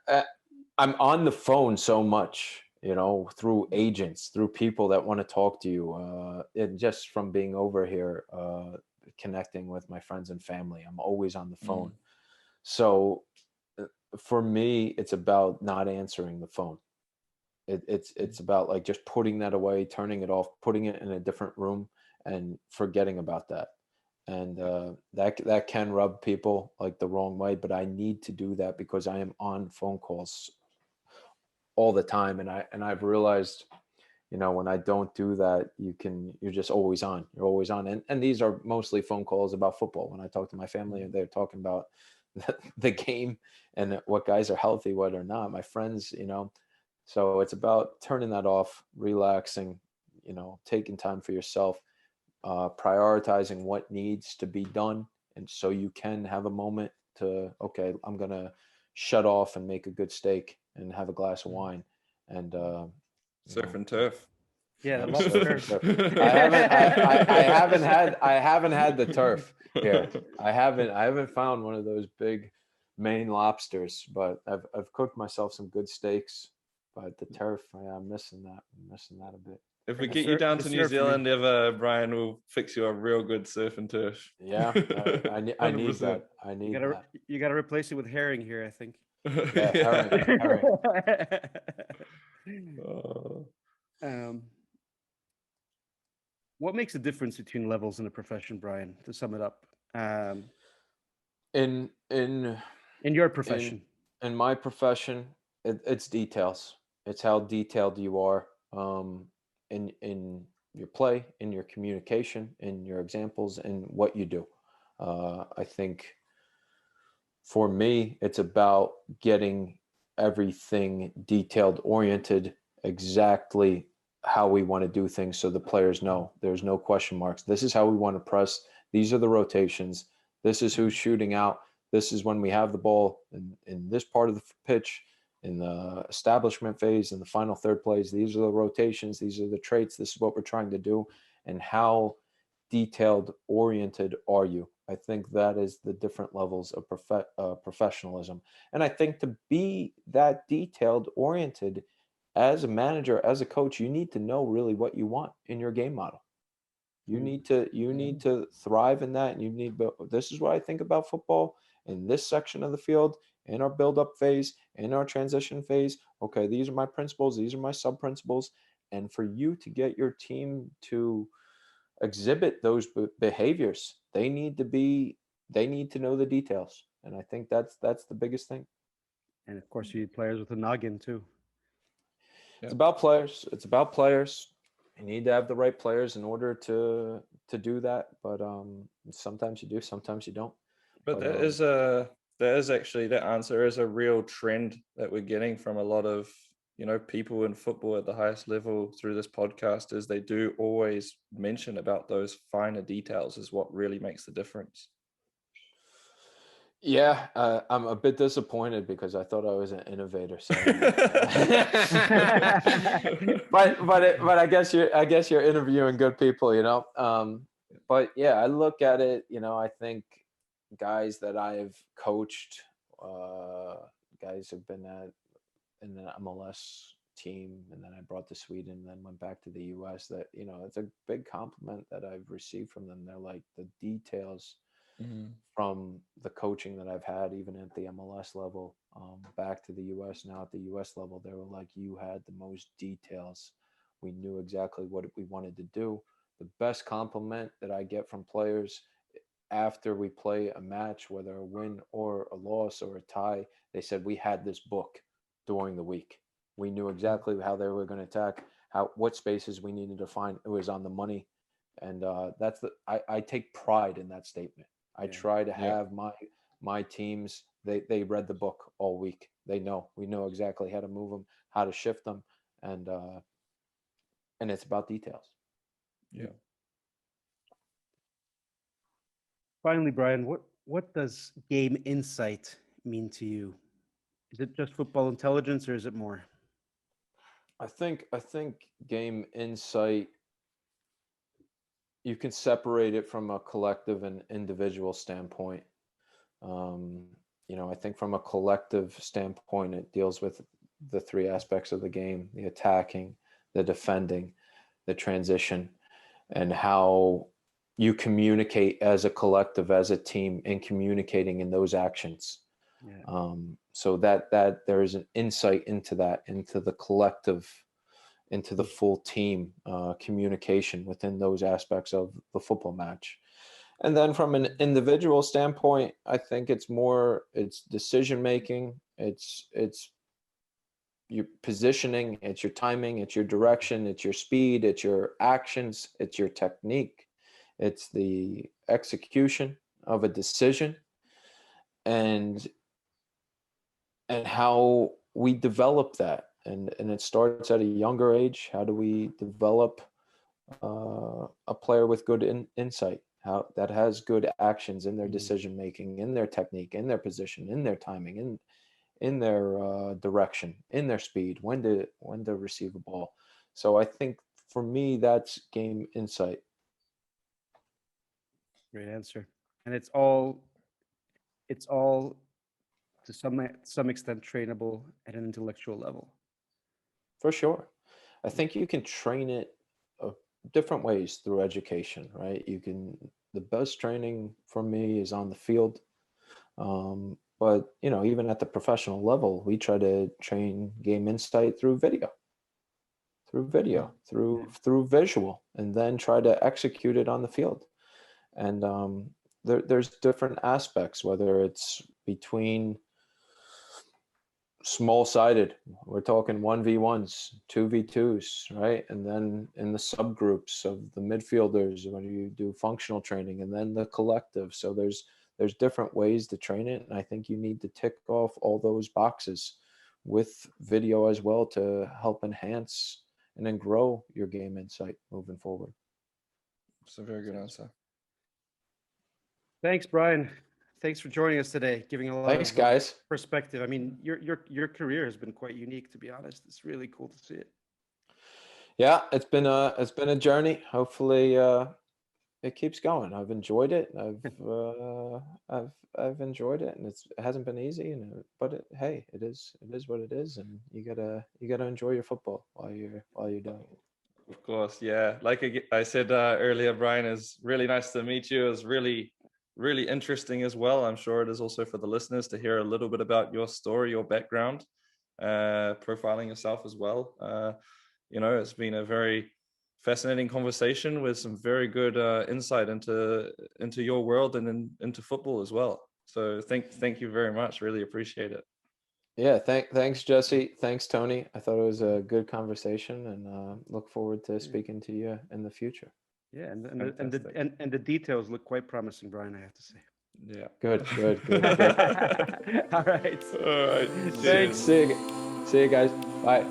I'm on the phone so much, through agents, through people that want to talk to you, and just from being over here, connecting with my friends and family. I'm always on the phone. Mm, So for me, it's about not answering the phone. It's about like just putting that away, turning it off, putting it in a different room, and forgetting about that. And that can rub people like the wrong way, but I need to do that because I am on phone calls all the time, and I've realized, when I don't do that, you're just always on. You're always on, and these are mostly phone calls about football. When I talk to my family, and they're talking about the game and what guys are healthy, what are not. My friends, so it's about turning that off, relaxing, taking time for yourself, prioritizing what needs to be done. And so you can have a moment to, okay, I'm going to shut off and make a good steak and have a glass of wine. And, surf and turf. yeah, the surf lobster. and turf. I haven't had the turf here. I haven't found one of those big Maine lobsters, but I've cooked myself some good steaks. But the turf, yeah, I'm missing that. I'm missing that a bit. If we The get you down the to New surf for me. Zealand ever, Brian will fix you a real good surf and turf. Yeah, I need 100%. that. I You need gotta that. you gotta replace it with herring here, I think. Yeah, herring, herring. Oh. um, what makes a difference between levels in a profession, Brian? To sum it up, In in in your in profession. in my profession, it's details. It's how detailed you are, in your play, in your communication, in your examples, in what you do. I think for me, it's about getting everything detailed oriented, exactly how we want to do things, so the players know there's no question marks. This is how we want to press. These are the rotations. This is who's shooting out. This is when we have the ball in this part of the pitch, in the establishment phase, in the final third plays. These are the rotations. These are the traits. This is what we're trying to do. And how detailed oriented are you? I think that is the different levels of professionalism. And I think to be that detailed oriented as a manager, as a coach, you need to know really what you want in your game model. You Mm. need to thrive in that, and you need. This is what I think about football in this section of the field, in our build-up phase, in our transition phase. Okay, these are my principles. These are my sub-principles, and for you to get your team to exhibit those behaviors, they need to be. They need to know the details, and I think that's the biggest thing. And of course, you need players with a noggin too. It's about players. It's about players. You need to have the right players in order to do that. But sometimes you do, sometimes you don't. But But that is actually, that answer is a real trend that we're getting from a lot of, people in football at the highest level through this podcast, is they do always mention about those finer details is what really makes the difference. yeah, I'm a bit disappointed because I thought I was an innovator. So, but I guess you're interviewing good people, But yeah, I look at it, I think guys that I've coached, guys have been in the MLS team, and then I brought to Sweden, and then went back to the US. That it's a big compliment that I've received from them. They're like, the details from the coaching that I've had, even at the MLS level, back to the US, now at the US level, they were like, you had the most details. We knew exactly what we wanted to do. The best compliment that I get from players after we play a match, whether a win or a loss or a tie, they said, we had this book during the week. We knew exactly how they were going to attack, what spaces we needed to find. It was on the money. And I take pride in that statement. I try to have my teams, they read the book all week. We know exactly how to move them, how to shift them, and it's about details. Yeah. Finally, Brian, what does game insight mean to you? Is it just football intelligence, or is it more? I think game insight, you can separate it from a collective and individual standpoint. I think from a collective standpoint, it deals with the three aspects of the game: the attacking, the defending, the transition, and how you communicate as a collective, as a team, in communicating in those actions. Yeah. So that there is an insight into that, into the collective, into the full team communication within those aspects of the football match. And then from an individual standpoint, I think it's decision making, it's your positioning, it's your timing, it's your direction, it's your speed, it's your actions, it's your technique, it's the execution of a decision, and how we develop that. And it starts at a younger age. How do we develop a player with good insight, how that has good actions in their decision making, in their technique, in their position, in their timing, in their direction, in their speed, when to receive a ball. So I think for me, that's game insight. Great answer. And it's all to some extent trainable at an intellectual level. For sure. I think you can train it different ways through education, right? The best training for me is on the field. But even at the professional level, we try to train game insight through video, through visual, and then try to execute it on the field. And there's different aspects, whether it's between small-sided, we're talking 1v1s, 2v2s, right? And then in the subgroups of the midfielders, when you do functional training, and then the collective. So there's different ways to train it, and I think you need to tick off all those boxes with video as well to help enhance and then grow your game insight moving forward. It's a very good answer. Thanks, Brian. Thanks for joining us today, giving a lot Thanks, of guys. perspective. I mean, your career has been quite unique, to be honest. It's really cool to see it. Yeah, it's been a journey. Hopefully, it keeps going. I've enjoyed it. I've enjoyed it, and it hasn't been easy. But hey, it is what it is, and you gotta enjoy your football while you're doing it. Of course, yeah. Like I said earlier, Brian, is really nice to meet you. It was really, really interesting as well. I'm sure it is also for the listeners to hear a little bit about your story, your background, profiling yourself as well. It's been a very fascinating conversation with some very good insight into your world and into football as well. So thank you very much. Really appreciate it. Yeah, thanks, Jesse. Thanks, Tony. I thought it was a good conversation, and look forward to speaking to you in the future. Yeah, and the details look quite promising, Brian, I have to say. Yeah. Good. All right. All right. Thanks. See you guys. Bye.